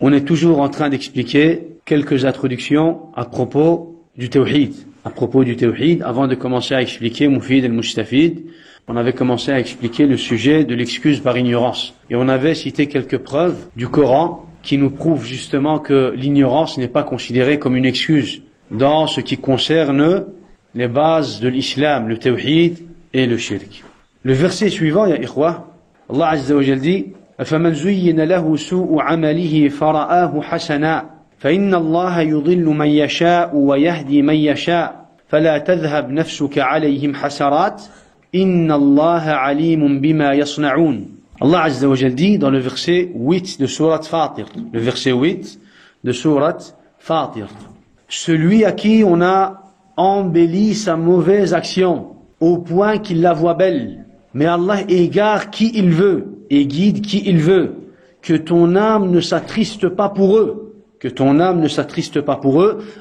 On est toujours en train d'expliquer quelques introductions à propos du tawhid. Avant de commencer à expliquer Mufid al-Mustafid, on avait commencé à expliquer le sujet de l'excuse par ignorance. Et on avait cité quelques preuves du Coran qui nous prouvent justement que l'ignorance n'est pas considérée comme une excuse dans ce qui concerne les bases de l'islam, le tawhid et le shirk. Le verset suivant, ya ikhwa, Allah Azza wa Jalla dit أَفَمَنْ زُيِّنَ لَهُ سُوءُ عَمَلِهِ فَرَآهُ حَسَنًا فَإِنَّ اللَّهَ يُضِلُّ مَنْ يَشَاءُ وَيَهْدِي مَنْ يَشَاءُ فَلَا تَذْهَبْ نَفْسُكَ عَلَيْهِمْ حَسَرَاتٍ إِنَّ اللَّهَ عَلِيمٌ بِمَا يَصْنَعُونَ. Allah Azza wa Jalla dit dans le verset 8 de Sourate Fatir, le verset 8 de Sourate Fatir, celui à qui on a embelli sa mauvaise action au point qu'il la voit belle, mais Allah égare qui il veut et guide qui il veut, que ton âme ne s'attriste pas pour eux,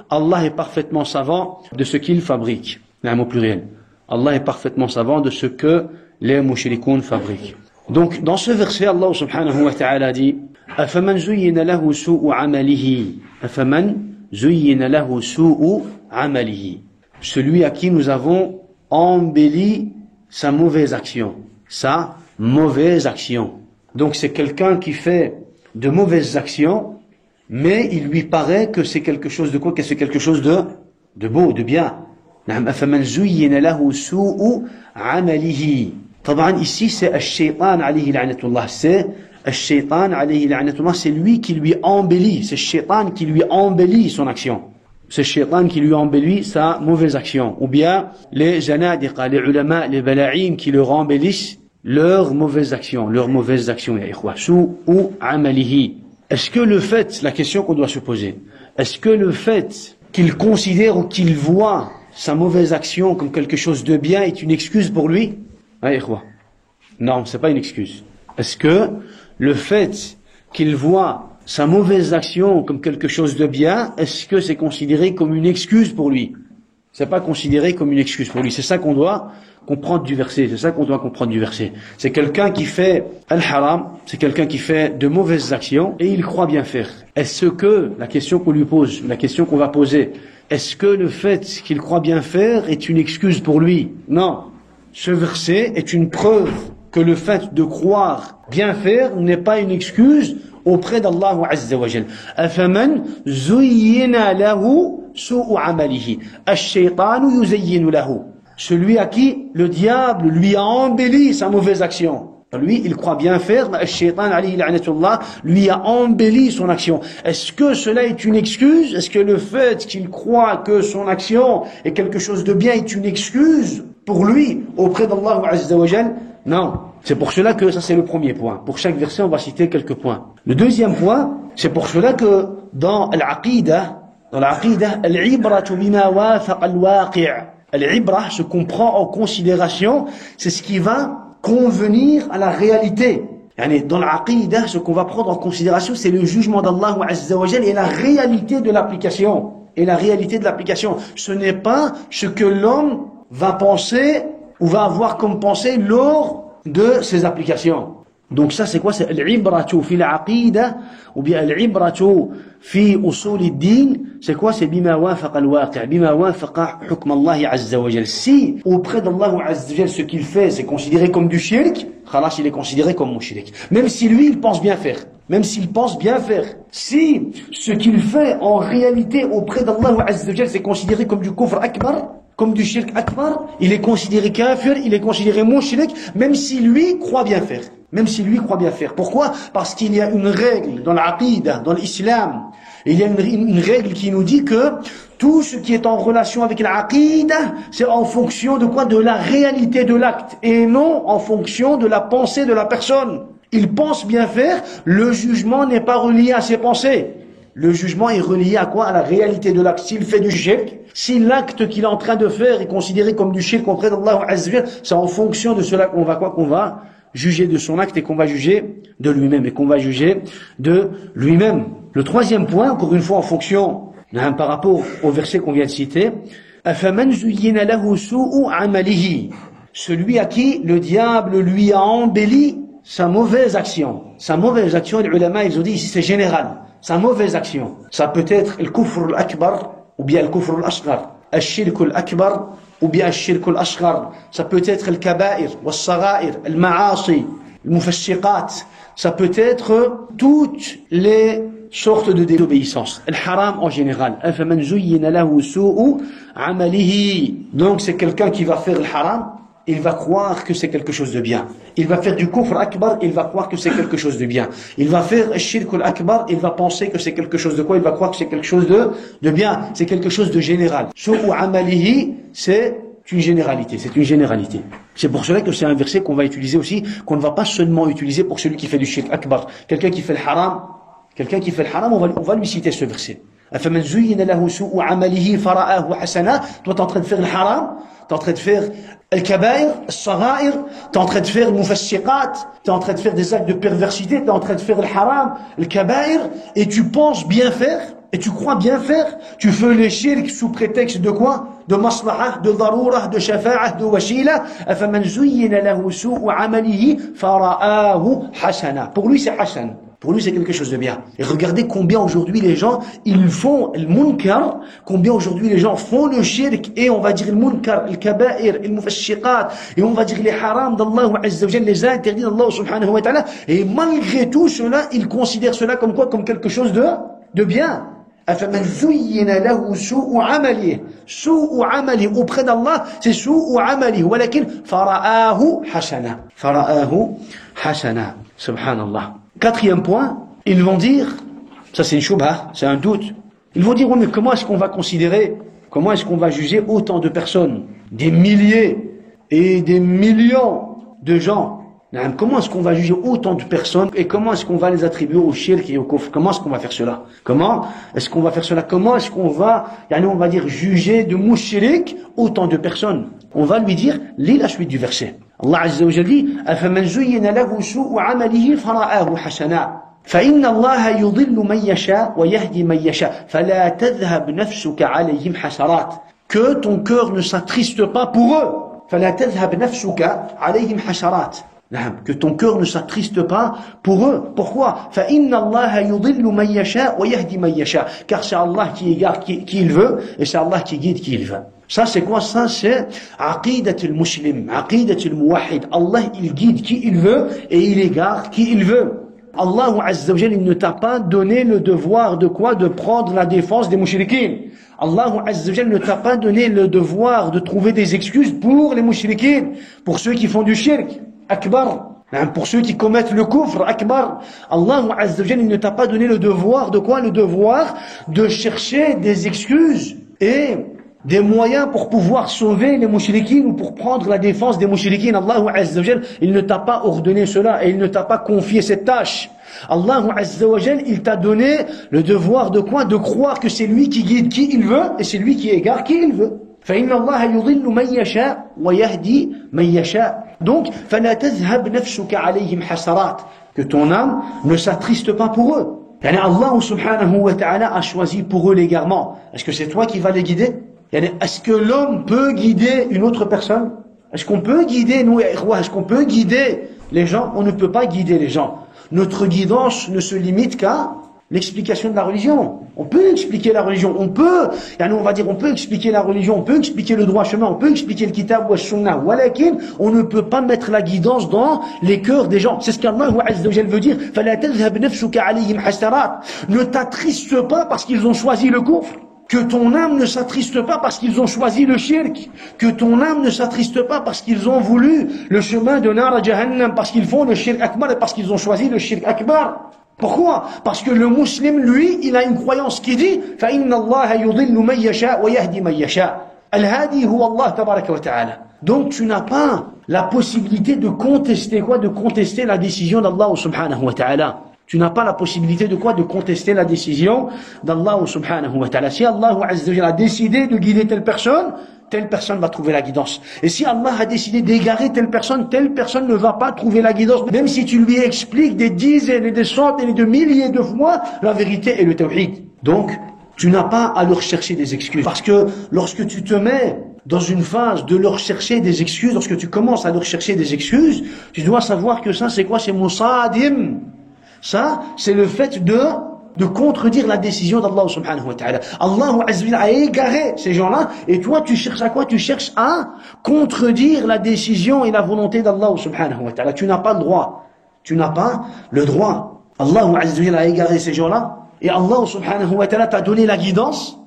Allah est parfaitement savant de ce qu'il fabrique. Au pluriel. Allah est parfaitement savant de ce que les mushrikoun fabriquent. Donc, dans ce verset, Allah subhanahu wa ta'ala dit أَفَمَنْ زُيِّنَ لَهُ سُوءُ عَمَلِهِ celui à qui nous avons embelli sa mauvaise action. Donc, c'est quelqu'un qui fait de mauvaises actions, mais il lui paraît que c'est quelque chose de quoi? Que c'est quelque chose de beau, de bien. أَفَمَنْ زُيِّنَ لَهُ سُوءُ عَمَلِهِ. Ici, c'est Ash-Shaytan alayhi la'natullah. C'est Ash-Shaytan alayhi la'natullah. C'est lui qui lui embellit. C'est Shaytan qui lui embellit son action. C'est Shaytan qui lui embellit sa mauvaise action. Ou bien, les janadiqa, les ulama, les bala'im qui leur embellissent leurs mauvaises actions, ya ikhwa. Su'u amalihi. Est-ce que le fait, la question qu'on doit se poser, est-ce que le fait qu'il considère ou qu'il voit sa mauvaise action comme quelque chose de bien est une excuse pour lui? Non, c'est pas une excuse. Est-ce que le fait qu'il voit sa mauvaise action comme quelque chose de bien, est-ce que c'est considéré comme une excuse pour lui? C'est pas considéré comme une excuse pour lui. C'est ça qu'on doit comprendre du verset. C'est quelqu'un qui fait al-haram, c'est quelqu'un qui fait de mauvaises actions et il croit bien faire. Est-ce que, la question qu'on lui pose, la question qu'on va poser, est-ce que le fait qu'il croit bien faire est une excuse pour lui? Non. Ce verset est une preuve que le fait de croire bien faire n'est pas une excuse auprès d'Allah Azza wa Jal. أَفَمَنْ زُيِّنَ لَهُ سُوءُ عَمَلِهِ الشَّيْطَانُ يُزَيِّنُ لَهُ. Celui à qui le diable lui a embelli sa mauvaise action. Lui, il croit bien faire, mais Ash-Shaytan alayhi la'natullah lui a embelli son action. Est-ce que cela est une excuse? Est-ce que le fait qu'il croit que son action est quelque chose de bien est une excuse pour lui auprès d'Allah Azza wa Jal? Non. C'est pour cela que ça c'est le premier point. Pour chaque verset, on va citer quelques points. Le deuxième point, c'est pour cela que dans l'aqida, al-ibratu bima wafaqa al-waqi'. Al-ibra, ce qu'on prend en considération, c'est ce qui va convenir à la réalité. Dans l'aqida, ce qu'on va prendre en considération, c'est le jugement d'Allah Azza wa Jal et la réalité de l'application. Ce n'est pas ce que l'homme va penser ou va avoir comme pensée lors de ses applications. Donc ça c'est quoi? C'est al-ibratu fi al-aqida ou bien al-ibratu fi usul ad-din. C'est quoi? C'est bima wafaqa al-waqi', bima wafaqa hukm Allah Azza wa Jal. Si auprès d'Allah Azza wa Jal ce qu'il fait c'est considéré comme du shirk, khalas, il est considéré comme mushrik. Même si lui il pense bien faire. Si ce qu'il fait en réalité auprès d'Allah Azza wa Jal c'est considéré comme du kufr akbar, comme du shirk akbar, il est considéré kafir, il est considéré mushrik, même si lui croit bien faire. Pourquoi? Parce qu'il y a une règle dans l'aqida, dans l'islam. Il y a une règle qui nous dit que tout ce qui est en relation avec l'aqida, c'est en fonction de quoi? De la réalité de l'acte, et non en fonction de la pensée de la personne. Il pense bien faire, le jugement n'est pas relié à ses pensées. Le jugement est relié à quoi? À la réalité de l'acte. S'il fait du shirk, si l'acte qu'il est en train de faire est considéré comme du shirk auprès d'Allah Azza wa Jal, c'est en fonction de cela qu'on va juger de son acte et qu'on va juger de lui-même. Le troisième point, encore une fois en fonction, par rapport au verset qu'on vient de citer, أَفَمَنْ زُيِّنَ لَهُ سُوءُ عَمَلِهِ. Celui à qui le diable lui a embelli sa mauvaise action. Les ulama, ils ont dit ici c'est général. sa mauvaise action. Ça peut être le kufr al-akbar ou bien le kufr al-asghar, al-shirk al-akbar ou bien al-shirk al-asghar. Ça peut être le kaba'ir, al-sagha'ir, al-ma'asi, al-mufassiqat. Ça peut être toutes les sortes de désobéissance. Le haram en général. Donc c'est quelqu'un qui va faire le haram, il va croire que c'est quelque chose de bien. Il va faire du kufr akbar, il va croire que c'est quelque chose de bien. Il va faire le shirk akbar, il va penser que c'est quelque chose de quoi? Il va croire que c'est quelque chose de bien. C'est quelque chose de général. Su'u amalihi, c'est une généralité. C'est une généralité. C'est pour cela que c'est un verset qu'on va utiliser aussi, qu'on ne va pas seulement utiliser pour celui qui fait du shirk akbar. Quelqu'un qui fait le haram, on va lui citer ce verset. أَفَمَنْ زُيِّنَ لَهُ سُوءُ عَمَلِهِ فَرَآهُ حَسَنًا. Toi, t'es en train de faire le haram, t'es en train de faire al-kabaïr, al-sagha'ir, t'es en train de faire le mufassiqat, t'es en train de faire des actes de perversité, t'es en train de faire le haram, le kabaïr, et tu penses bien faire, et tu crois bien faire, tu fais les shirk sous prétexte de quoi? De maslahah, de darurah, de shafa'ah, de washila. أَفَمَنْ زُيِّنَ لَهُ سُوءُ عَمَلِهِ فَرَآهُ حَسَنًا. Pour lui, c'est hasan. Pour lui, c'est quelque chose de bien. Et regardez combien aujourd'hui les gens, ils font le munkar, combien aujourd'hui les gens font le shirk, et on va dire le munkar, le kaba'ir, le mufassiqat, et on va dire les harams d'Allah Azza wa Jalla, les interdits d'Allah subhanahu wa ta'ala, et malgré tout cela, ils considèrent cela comme quoi? Comme quelque chose de bien. أَفَمَنْ زُيِّنَ لَهُ سُوءُ عَمَلِهِ. سُوءُ عَمَلِهِ auprès d'Allah, c'est سُوءُ عَمَلِهِ. ولكن فَرَآهُ حَسَنًا. فَرَآهُ حَسَنًا. Subhanallah. Quatrième point, ils vont dire, ça c'est une shubha, c'est un doute, ils vont dire, oui, mais comment est-ce qu'on va considérer, comment est-ce qu'on va juger autant de personnes, des milliers et des millions de gens? Comment est-ce qu'on va juger autant de personnes et comment est-ce qu'on va les attribuer au shirk et au kufr? Comment est-ce qu'on va faire cela? Comment est-ce qu'on va faire cela? Comment est-ce qu'on va, on va dire, juger de mushrik autant de personnes? On va lui dire, lis la suite du verset. Allah Azza wa Jalla dit, أَفَمَنْ زُيِّنَ لَهُ سُوءُ عَمَلِهِ فَرَآهُ حَسَنًا فَإِنَّ اللَّهَ يُضِلُّ مَنْ يَشَاءُ وَيَهْدِي مَنْ يَشَاءُ فَلَا تَذْهَبْ نَفْسُكَ عَلَيْهِمْ حَسَرَاتٍ. Que ton cœur ne s'attriste pas pour eux. فَلَا تَذْهَبْ نَفْسُكَ عَلَيْهِمْ حَسَرَاتٍ. Que ton cœur ne s'attriste pas pour eux. Pourquoi? فَإِنَّ اللَّهَ يُضِلُّ مَنْ يَشَاءُ وَيَهْدِي مَنْ يَشَاءُ. Car c'est Allah qui égare qui il veut et c'est Allah qui guide qui il veut. Ça c'est quoi? Ça c'est aqidatul muslim, aqidatul muwahhid. Allah il guide qui il veut et il égare qui il veut. Allah Azza wa Jalla il ne t'a pas donné le devoir de quoi? De prendre la défense des mushrikines. Allah Azza wa Jalla ne t'a pas donné le devoir de trouver des excuses pour les mushrikines, pour ceux qui font du shirk akbar. Pour ceux qui commettent le kufr akbar, Allah Azza wa Jalla il ne t'a pas donné le devoir de quoi? Le devoir de chercher des excuses et des moyens pour pouvoir sauver les mushrikines ou pour prendre la défense des mushrikines. Allah Azza wa Jalla il ne t'a pas ordonné cela et il ne t'a pas confié cette tâche. Allah Azza wa Jalla il t'a donné le devoir de quoi? De croire que c'est lui qui guide qui il veut et c'est lui qui égare qui il veut. فإن الله يضل من يشاء ويهدي من يشاء. Donc, فلا تذهب نفسك عليهم حسرات. Que ton âme ne s'attriste pas pour eux. Allah subhanahu wa ta'ala a choisi pour eux l'égarement. Est-ce que c'est toi qui vas les guider? Est-ce que l'homme peut guider une autre personne? Est-ce qu'on peut guider nous? Est-ce qu'on peut guider les gens? On ne peut pas guider les gens. Notre guidance ne se limite qu'à l'explication de la religion. On peut expliquer la religion, on peut expliquer la religion, on peut expliquer le droit chemin, on peut expliquer le kitab ou le sunnah, walakin, on ne peut pas mettre la guidance dans les cœurs des gens. C'est ce qu'Allah Azza wa Jalla veut dire. فَلَا تَذْهَبْ نَفْسُكَ عَلَيْهِمْ حَسَرَاتٍ. Ne t'attriste pas parce qu'ils ont choisi le kufr. Que ton âme ne s'attriste pas parce qu'ils ont choisi le shirk. Que ton âme ne s'attriste pas parce qu'ils ont voulu le chemin de Nar Jahannam, parce qu'ils font le shirk akbar et parce qu'ils ont choisi le shirk akbar. Pourquoi? Parce que le musulman, lui, il a une croyance qui dit فَإِنَّ اللَّهَ يُضِلُّ مَنْ يَشَاءُ وَيَهْدِي مَنْ يَشَاءُ. Al-Hadi huwa Allah tabaraka wa ta'ala. Donc tu n'as pas la possibilité de contester quoi? De contester la décision d'Allah subhanahu wa ta'ala. Tu n'as pas la possibilité de quoi? De contester la décision d'Allah subhanahu wa ta'ala. Si Allah Azza wa Jalla a décidé de guider telle personne va trouver la guidance. Et si Allah a décidé d'égarer telle personne ne va pas trouver la guidance. Même si tu lui expliques des dizaines et des centaines et de milliers de fois la vérité et le tawhid. Donc, tu n'as pas à leur chercher des excuses. Parce que lorsque tu te mets dans une phase de leur chercher des excuses, lorsque tu commences à leur chercher des excuses, tu dois savoir que ça, c'est quoi? C'est musadim. Ça, c'est le fait de de contredire la décision d'Allah subhanahu wa ta'ala. Allah azza wa jalla a égaré ces gens-là, et toi tu cherches à quoi? Tu cherches à contredire la décision et la volonté d'Allah subhanahu wa ta'ala. Tu n'as pas le droit. Tu n'as pas le droit. Allah azza wa jalla a égaré ces gens-là, et Allah subhanahu wa ta'ala t'a donné la guidance.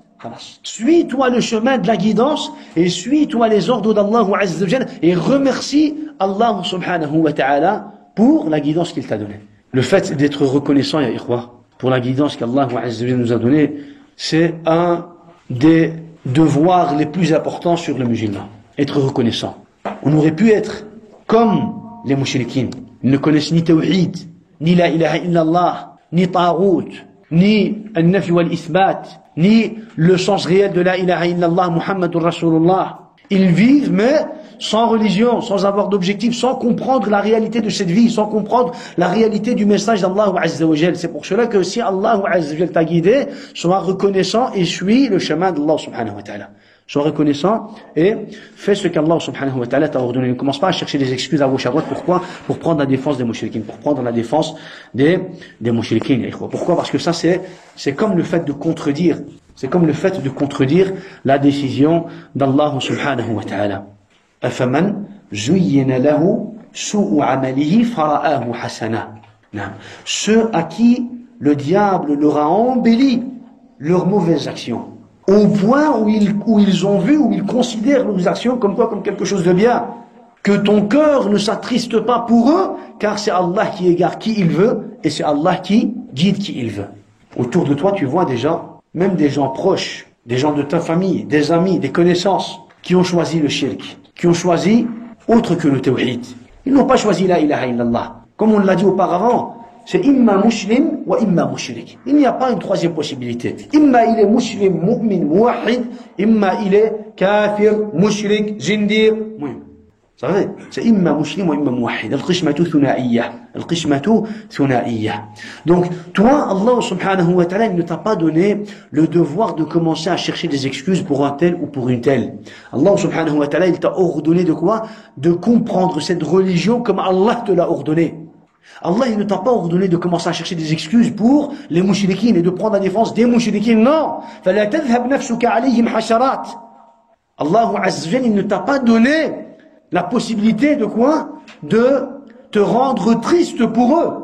Suis-toi le chemin de la guidance et suis-toi les ordres d'Allah azza wa jalla et remercie Allah subhanahu wa ta'ala pour la guidance qu'il t'a donnée. Le fait d'être reconnaissant, ya ikhwa, pour la guidance qu'Allah azza wa jalla nous a donnée, c'est un des devoirs les plus importants sur le musulman. Être reconnaissant. On aurait pu être comme les mouchriquines. Ils ne connaissent ni tawhid, ni la ilaha illallah, ni tarout, ni al-nafi wal-ithbat, ni le sens réel de la ilaha illallah Muhammadur Rasulullah. Ils vivent, mais sans religion, sans avoir d'objectif, sans comprendre la réalité de cette vie, sans comprendre la réalité du message d'Allah azza wa jalla. C'est pour cela que si Allah azza wa jalla t'a guidé, sois reconnaissant et suis le chemin d'Allah subhanahu wa ta'ala. Sois reconnaissant et fais ce qu'Allah subhanahu wa ta'ala t'a ordonné. Ne commence pas à chercher des excuses à gauche à droite. Pourquoi? Pour prendre la défense des mouchriquines, pour prendre la défense des mouchriquines. Pourquoi? Parce que ça c'est comme le fait de contredire. C'est comme le fait de contredire la décision d'Allah subhanahu wa ta'ala. أَفَمَنْ زُيِّنَ لَهُ سُوءُ عَمَلِهِ فَرَآهُ حَسَنًا. Ceux à qui le diable leur a embelli leurs mauvaises actions, au point où ils ont vu, où ils considèrent leurs actions comme quoi? Comme quelque chose de bien. Que ton cœur ne s'attriste pas pour eux, car c'est Allah qui égare qui il veut, et c'est Allah qui guide qui il veut. Autour de toi, tu vois des gens, même des gens proches, des gens de ta famille, des amis, des connaissances, qui ont choisi le shirk, qui ont choisi autre que le tawhid. Ils n'ont pas choisi la ilaha illallah. Comme on l'a dit auparavant, c'est imma muslim ou imma mushrik. Il n'y a pas une troisième possibilité. Imma il est muslim, mu'min, muwahid, imma il est kafir, mushrik, zindir. Vous savez, c'est imma muslim ou imma muwahid. Al-qishmatu thuna'iyya. Al-qishmatu thuna'iyya. Donc, toi, Allah subhanahu wa ta'ala, il ne t'a pas donné le devoir de commencer à chercher des excuses pour un tel ou pour une telle. Allah subhanahu wa ta'ala, il t'a ordonné de quoi? De comprendre cette religion comme Allah te l'a ordonné. Allah, il ne t'a pas ordonné de commencer à chercher des excuses pour les mouchriquines et de prendre la défense des mouchriquines. Non. فَلَا تَذْهَبْ نَفْسُكَ عَلَيْهِمْ حَشَرَاتٍ. Allah azza wa jalla, il ne t'a pas donné la possibilité de quoi? De te rendre triste pour eux.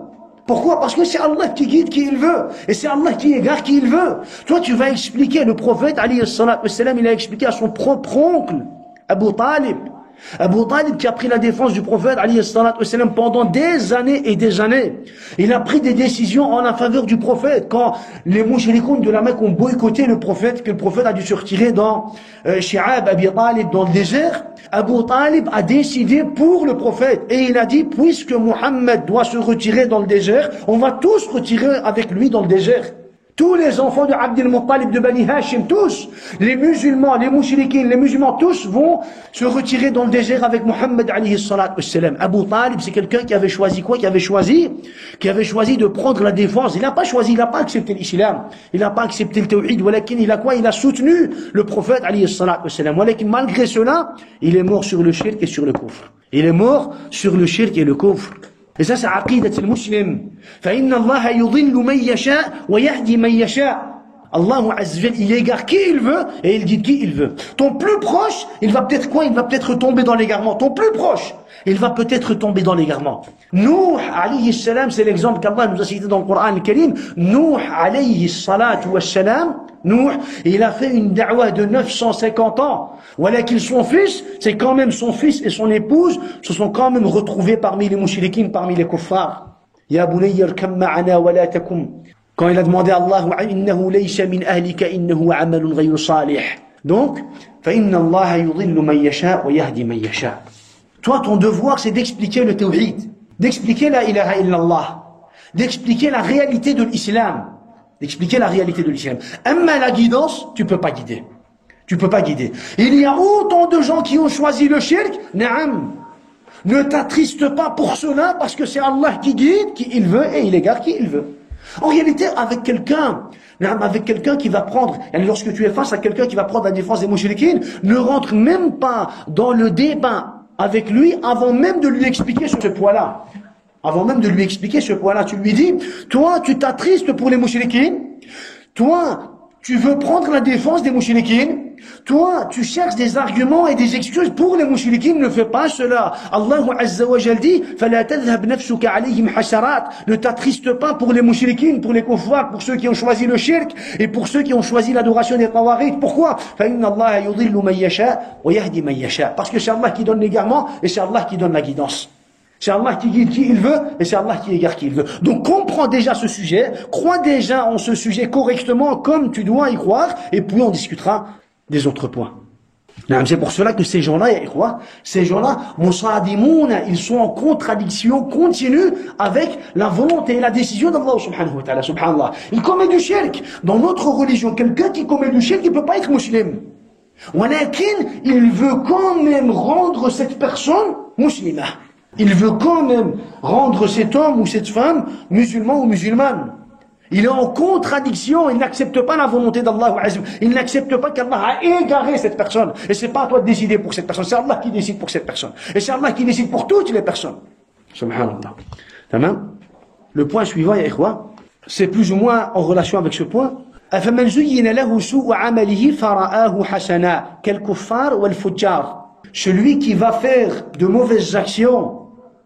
Pourquoi? Parce que c'est Allah qui guide qui il veut. Et c'est Allah qui égare qui il veut. Toi, tu vas expliquer, le prophète, alayhi salatu wassalam, il a expliqué à son propre oncle, Abu Talib. Abu Talib qui a pris la défense du prophète alayhi salatu wassalam pendant des années et des années. Il a pris des décisions en la faveur du prophète. Quand les mouchrikoun de la Mecque ont boycotté le prophète, que le prophète a dû se retirer dans Shi'ab Abi Talib dans le désert, Abu Talib a décidé pour le prophète. Et il a dit, puisque Muhammad doit se retirer dans le désert, on va tous retirer avec lui dans le désert. Tous les enfants de Abdel Muttalib de Bani Hashim, tous, les musulmans, les mouchriquines, les musulmans, tous vont se retirer dans le désert avec Muhammad alayhi salatu wassalam. Abu Talib, c'est quelqu'un qui avait choisi quoi? Qui avait choisi de prendre la défense. Il n'a pas choisi, il n'a pas accepté l'islam. Il n'a pas accepté le tawhid. Walakin, il a quoi? Il a soutenu le prophète alayhi salatu wassalam. Walakin, malgré cela, il est mort sur le shirk et sur le kufr. Il est mort sur le shirk et le kufr. Et ça, c'est aqidat al-muslim. فَإِنَّ اللَّهَ يُضِلُّ مَنْ يَشَاءُ وَيَهْدِي مَنْ يَشَاءُ. Allah azza wa jalla, il égare qui il veut et il guide qui il veut. Ton plus proche, il va peut-être quoi? Il va peut-être tomber dans l'égarement. Ton plus proche, il va peut-être tomber dans l'égarement. Nuh alayhi salam, c'est l'exemple qu'Allah nous a cité dans le Coran al-Karim. Nuh alayhi salatu wassalam, Nuh, il a fait une da'wah de 950 ans. Voilà qu'il son fils, c'est quand même son fils et son épouse se sont quand même retrouvés parmi les mouchriquines, parmi les kuffars. Ya bunayya irkam ma'ana wa la takum. Quand il a demandé à Allah, innahu laysa min ahlika innahu amalun ghayru salih. Donc, fa inna Allah yudhillu man yasha wa yahdi man yasha. Toi, ton devoir, c'est d'expliquer le tawhid, d'expliquer la ilaha illallah, d'expliquer la réalité de l'islam, d'expliquer la réalité de l'islam. Amma la guidance, tu peux pas guider. Tu peux pas guider. Il y a autant de gens qui ont choisi le shirk, na'am. Ne t'attriste pas pour cela, parce que c'est Allah qui guide qui il veut et il égare qui il veut. En réalité, avec quelqu'un qui va prendre, lorsque tu es face à quelqu'un qui va prendre la défense des mouchriquines, ne rentre même pas dans le débat avec lui avant même de lui expliquer sur ce point-là. Avant même de lui expliquer ce point-là, tu lui dis, toi, tu t'attristes pour les mouchriquines, toi, tu veux prendre la défense des mouchriquines, toi, tu cherches des arguments et des excuses pour les mouchriquines, ne fais pas cela. Allah Azza wa Jal dit, فَلَا تَذْهَبْ نَفْسُكَ عَلَيْهِمْ حَسَرَاتٍ. Ne t'attriste pas pour les mouchriquines, pour les kuffars, pour ceux qui ont choisi le shirk et pour ceux qui ont choisi l'adoration des tawarit. Pourquoi? فَإِنَّ اللَّهَ يُضِلُّ مَن يَشَاءُ وَيَهْدِي مَن يَشَاءُ. Parce que c'est Allah qui donne l'égarement et c'est Allah qui donne la guidance. C'est Allah qui guide qui il veut et c'est Allah qui égare qui il veut. Donc comprends déjà ce sujet, crois déjà en ce sujet correctement comme tu dois y croire et puis on discutera des autres points. C'est pour cela que ces gens-là, ces gens-là, musadimouna, ils sont en contradiction continue avec la volonté et la décision d'Allah subhanahu wa ta'ala, subhanallah. Il commet du shirk. Dans notre religion, quelqu'un qui commet du shirk, il ne peut pas être musulman. Walakin, il veut quand même rendre cette personne musulmane. Il veut quand même rendre cet homme ou cette femme musulman ou musulmane. Il est en contradiction, il n'accepte pas la volonté d'Allah. Il n'accepte pas qu'Allah a égaré cette personne. Et c'est pas à toi de décider pour cette personne, c'est Allah qui décide pour cette personne. Et c'est Allah qui décide pour toutes les personnes. Subhanallah. Tamam. Le point suivant, ya ikhwa, c'est plus ou moins en relation avec ce point. أَفَمَنْ زُيِّنَ لَهُ سُوءُ عَمَلِهِ فَرَآهُ حَسَنًا كَالْكُفَّارِ وَالْفُجَّارِ. Celui qui va faire de mauvaises actions,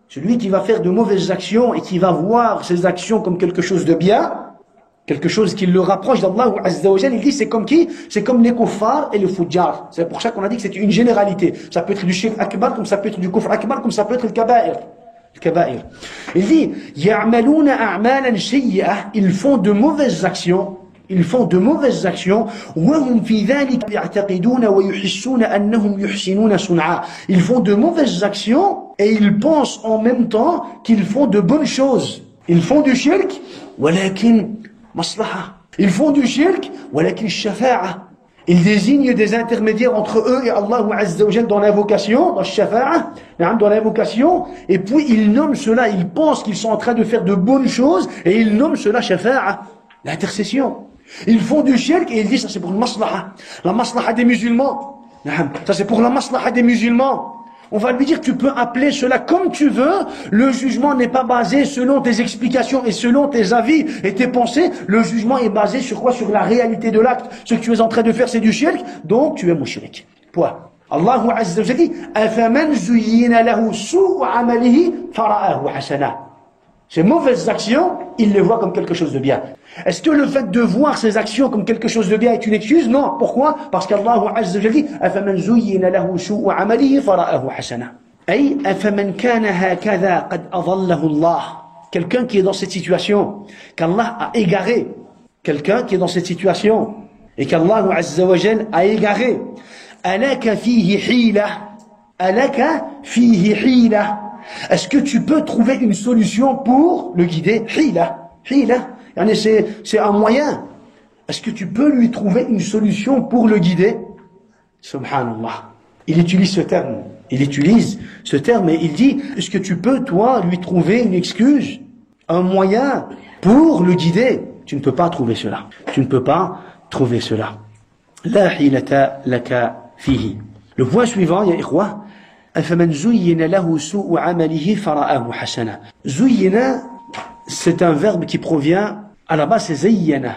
celui qui va faire de mauvaises actions et qui va voir ses actions comme quelque chose de bien, quelque chose qui le rapproche d'Allah Azza wa Jal, il dit c'est comme qui? C'est comme les kuffars et les fujjar. C'est pour ça qu'on a dit que c'est une généralité. Ça peut être du shirk akbar, comme ça peut être du kufr akbar, comme ça peut être le kaba'ir. Le kaba'ir. Il dit, ya'maluna a'malan shayyi'ah, ils font de mauvaises actions. Ils font de mauvaises actions. Ils font de mauvaises actions et ils pensent en même temps qu'ils font de bonnes choses. Ils font du shirk, walakin maslaha. Ils font du shirk, walakin shafa'a. Ils désignent des intermédiaires entre eux et Allah Azza wa Jal dans l'invocation, dans le shafa'a, dans l'invocation, et puis ils nomment cela, ils pensent qu'ils sont en train de faire de bonnes choses et ils nomment cela shafa'a, l'intercession. Ils font du shirk et ils disent ça c'est pour la maslaha des musulmans. Ça c'est pour la maslaha des musulmans. On va lui dire tu peux appeler cela comme tu veux. Le jugement n'est pas basé selon tes explications et selon tes avis et tes pensées. Le jugement est basé sur quoi? Sur la réalité de l'acte. Ce que tu es en train de faire c'est du shirk, donc tu es mushrik. Point. Allah Azza wa Jalla dit أَفَمَنْ زُيِّنَ لَهُ سُوءُ عَمَلِهِ فَرَآهُ حَسَنًا. Ces mauvaises actions, il les voit comme quelque chose de bien. Est-ce que le fait de voir ces actions comme quelque chose de bien est une excuse? Non. Pourquoi? Parce qu'Allah Azza wa Jalla dit أَفَمَنْ زُيِّنَ لَهُ سُوءُ عَمَلِهِ فَرَآهُ حَسَنًا. أي أَفَمَنْ كَانَ هَكَذَا قَدْ أَضَلَّهُ اللَّهُ. Quelqu'un qui est dans cette situation, qu'Allah a égaré. Quelqu'un qui est dans cette situation et qu'Allah Azza wa Jalla a égaré. أَلَكَ فِيهِ حِيلَةٌ. أَلَكَ فِيهِ حِيلَةٌ. Est-ce que tu peux trouver une solution pour le guider? Hila. C'est un moyen. Est-ce que tu peux lui trouver une solution pour le guider? Subhanallah. Il utilise ce terme. Et il dit, est-ce que tu peux, toi, lui trouver une excuse, un moyen pour le guider? Tu ne peux pas trouver cela. La hilata laka fihi. Le point suivant, ya ikhwa, أَفَمَنْ زُيِّنَ لَهُ سُوءُ عَمَلِهِ فَرَآهُ حَسَنًا. Zuyina, c'est un verbe qui provient, à la base c'est zayyana.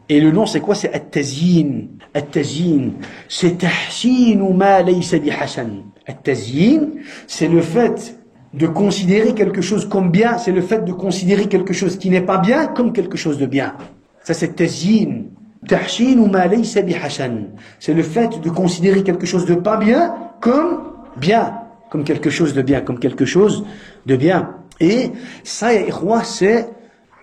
Et le nom c'est quoi? C'est at-tazyin. At-tazyin, c'est tahsinu ma laysa bihasan. At-tazyin, c'est le fait de considérer quelque chose comme bien, c'est le fait de considérer quelque chose qui n'est pas bien comme quelque chose de bien. Ça c'est tazyin. Tahsinu ma laysa bihasan. C'est le fait de considérer quelque chose de pas bien comme bien, comme quelque chose de bien. Et ça, ya ikhwa, c'est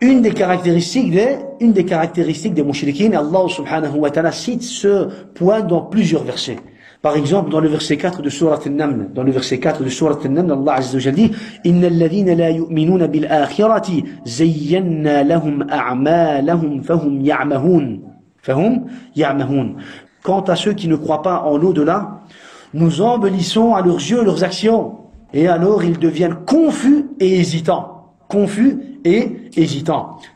une des caractéristiques des mouchriquines. Allah subhanahu wa ta'ala cite ce point dans plusieurs versets. Par exemple, dans le verset 4 de Surat An-Naml, Allah Azza wa Jalla dit Innal ladhina la yu'minuna bil akhirati zayyana lahum a'malahum fahum ya'mahun. Quant à ceux qui ne croient pas en l'au-delà, nous embellissons à leurs yeux leurs actions, et alors ils deviennent confus et hésitants.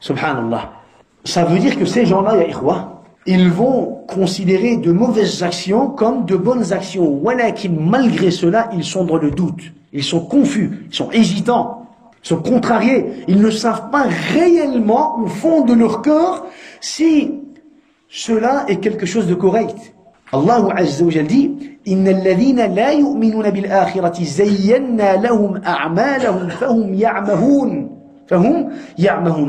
Subhanallah. Ça veut dire que ces gens-là, ya ikhwa, ils vont considérer de mauvaises actions comme de bonnes actions. Walakin, malgré cela, ils sont dans le doute. Ils sont confus, ils sont hésitants. sont contrariés. Ils ne savent pas réellement, au fond de leur cœur, si cela est quelque chose de correct. Allah Azza wa Jalla dit إن الذين لا يؤمنون بالآخرة زينا لهم أعمالهم فهم يعمهون.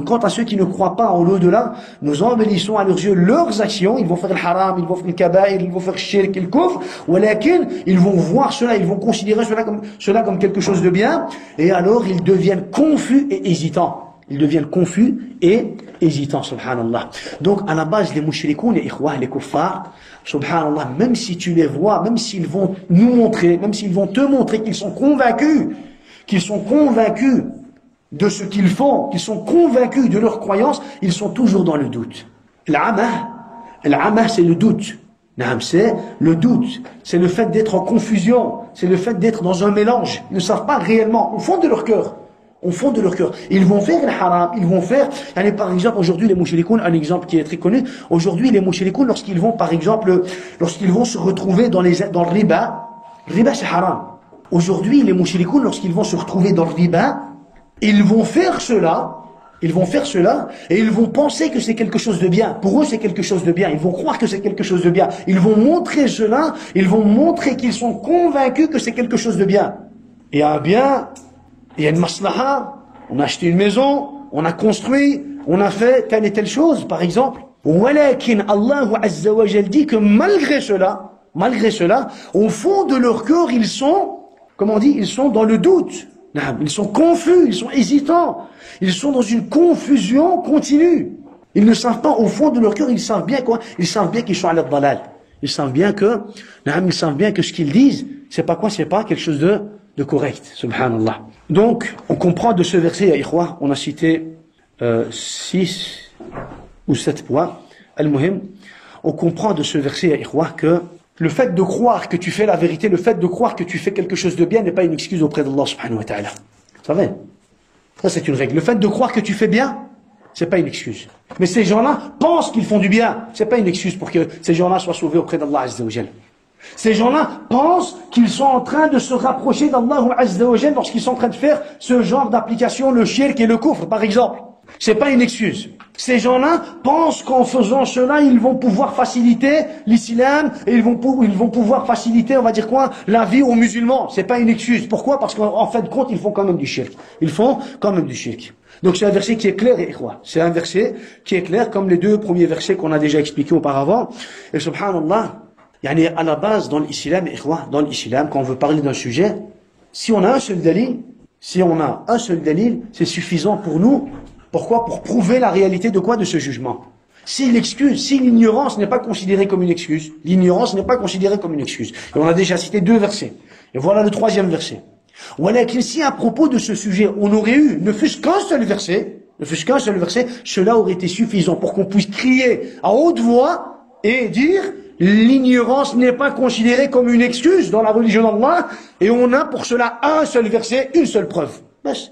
Quant à ceux qui ne croient pas en l'au-delà, nous embellissons à leurs yeux leurs actions. Ils vont faire le haram, ils vont faire le kaba'ir, ils vont faire le shirk, le kufr. Walakin, ils vont voir cela, ils vont considérer cela comme quelque chose de bien. Et alors, ils deviennent confus et hésitants. Ils deviennent confus et hésitants, subhanallah. Donc, à la base, les mouchrikoun, les ikhwah, les kuffars, subhanallah, même si tu les vois, même s'ils vont nous montrer, même s'ils vont te montrer qu'ils sont convaincus de ce qu'ils font, qu'ils sont convaincus de leur croyance, ils sont toujours dans le doute. L'amah, c'est le doute. C'est le doute. C'est le fait d'être en confusion. C'est le fait d'être dans un mélange. Ils ne savent pas réellement, au fond de leur cœur. Au fond de leur cœur. Ils vont faire le haram, ils vont faire, allez, par exemple, aujourd'hui, les mouchrikoun, un exemple qui est très connu, aujourd'hui, les mouchrikoun, lorsqu'ils vont, par exemple, lorsqu'ils vont se retrouver dans le riba c'est haram. Aujourd'hui, les mouchrikoun, lorsqu'ils vont se retrouver dans le riba, ils vont faire cela, et ils vont penser que c'est quelque chose de bien. Pour eux, c'est quelque chose de bien. Ils vont croire que c'est quelque chose de bien. Ils vont montrer cela, ils vont montrer qu'ils sont convaincus que c'est quelque chose de bien. Et il y a une maslaha, on a acheté une maison, on a construit, on a fait telle et telle chose, par exemple. Walakin Allah Azza wa Jal dit que malgré cela, au fond de leur cœur, ils sont, comment on dit, ils sont dans le doute. Ils sont confus, ils sont hésitants. Ils sont dans une confusion continue. Ils ne savent pas, au fond de leur cœur, ils savent bien quoi? Ils savent bien qu'ils sont à l'ad-dalal. Ils savent bien que ce qu'ils disent, c'est pas quelque chose de correct, subhanallah. Donc, on comprend de ce verset, ya ikhwa, on a cité 6 ou 7 points, al-muhim, on comprend de ce verset, ya ikhwa, que le fait de croire que tu fais la vérité, le fait de croire que tu fais quelque chose de bien n'est pas une excuse auprès d'Allah subhanahu wa ta'ala. Vous savez? Ça c'est une règle. Le fait de croire que tu fais bien, c'est pas une excuse. Mais ces gens-là pensent qu'ils font du bien. C'est pas une excuse pour que ces gens-là soient sauvés auprès d'Allah azza wa jal. Ces gens-là pensent qu'ils sont en train de se rapprocher d'Allah azza wa jal lorsqu'ils sont en train de faire ce genre d'application, le shirk et le kufr, par exemple. C'est pas une excuse. Ces gens-là pensent qu'en faisant cela, ils vont pouvoir faciliter l'islam et ils vont pouvoir faciliter, on va dire quoi, la vie aux musulmans. C'est pas une excuse. Pourquoi? Parce qu'en fin de compte, ils font quand même du shirk. Donc c'est un verset qui est clair, ikhwa. C'est un verset qui est clair comme les deux premiers versets qu'on a déjà expliqués auparavant. Et subhanallah, à la base, dans l'islam, ikhwa, quand on veut parler d'un sujet, si on a un seul dalil, c'est suffisant pour nous. Pourquoi? Pour prouver la réalité de quoi? De ce jugement. Si l'ignorance n'est pas considérée comme une excuse, Et on a déjà cité 2 versets. Et voilà le 3e verset. Voilà que si à propos de ce sujet, on aurait eu ne fût-ce qu'un seul verset, cela aurait été suffisant pour qu'on puisse crier à haute voix et dire l'ignorance n'est pas considérée comme une excuse dans la religion d'Allah, et on a pour cela un seul verset, une seule preuve.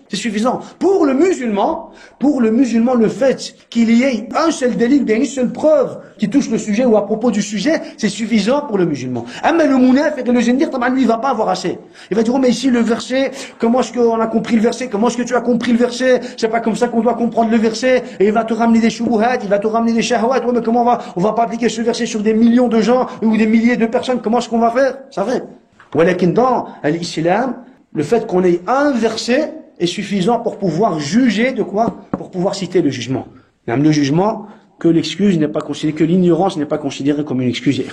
C'est suffisant. Pour le musulman, le fait qu'il y ait un seul délit, une seule preuve qui touche le sujet ou à propos du sujet, c'est suffisant pour le musulman. Mais le munafiq et le zindiq, lui, il va pas avoir assez. Il va dire, oh, mais ici, le verset, comment est-ce qu'on a compris le verset? Comment est-ce que tu as compris le verset? C'est pas comme ça qu'on doit comprendre le verset. Et il va te ramener des shubuhat, il va te ramener des shahwat. Ouais, mais comment on va pas appliquer ce verset sur des millions de gens ou des milliers de personnes? Comment est-ce qu'on va faire? Ça fait. Walakin dans l'islam, le fait qu'on ait un verset est suffisant pour pouvoir juger de quoi? Pour pouvoir citer le jugement. Même le jugement, que l'excuse n'est pas considérée, que l'ignorance n'est pas considérée comme une excuse.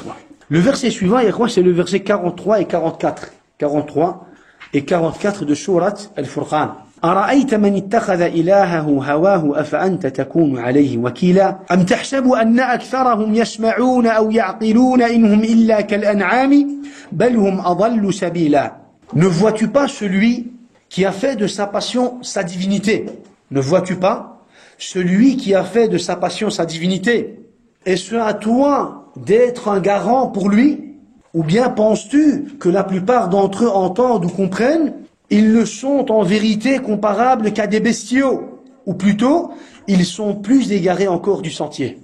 Le verset suivant, c'est le verset 43 et 44. 43 et 44 de Surat Al-Furqan. أرأيت من اتخذ إلهه هواه أفأنت تكون عليه وكيلا أم تحسب أن أكثرهم يسمعون أو يعقلون إنهم إلا كالأنعام بل هم أضل سبيلا. Ne vois-tu pas celui qui a fait de sa passion sa divinité? Ne vois-tu pas celui qui a fait de sa passion sa divinité? Est-ce à toi d'être un garant pour lui? Ou bien penses-tu que la plupart d'entre eux entendent ou comprennent? Ils ne sont en vérité comparables qu'à des bestiaux. Ou plutôt, ils sont plus égarés encore du sentier.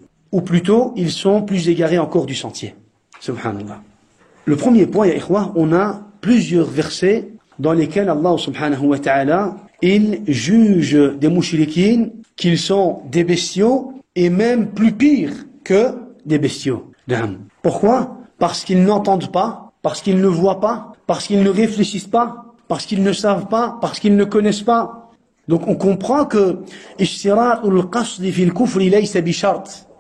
Subhanallah. Le premier point, ya ikhwa, on a plusieurs versets dans lesquels Allah subhanahu wa ta'ala ils jugent des mouchriquines qu'ils sont des bestiaux et même plus pires que des bestiaux. Pourquoi? Parce qu'ils n'entendent pas, parce qu'ils ne voient pas, parce qu'ils ne réfléchissent pas, parce qu'ils ne savent pas, parce qu'ils ne connaissent pas. Donc on comprend que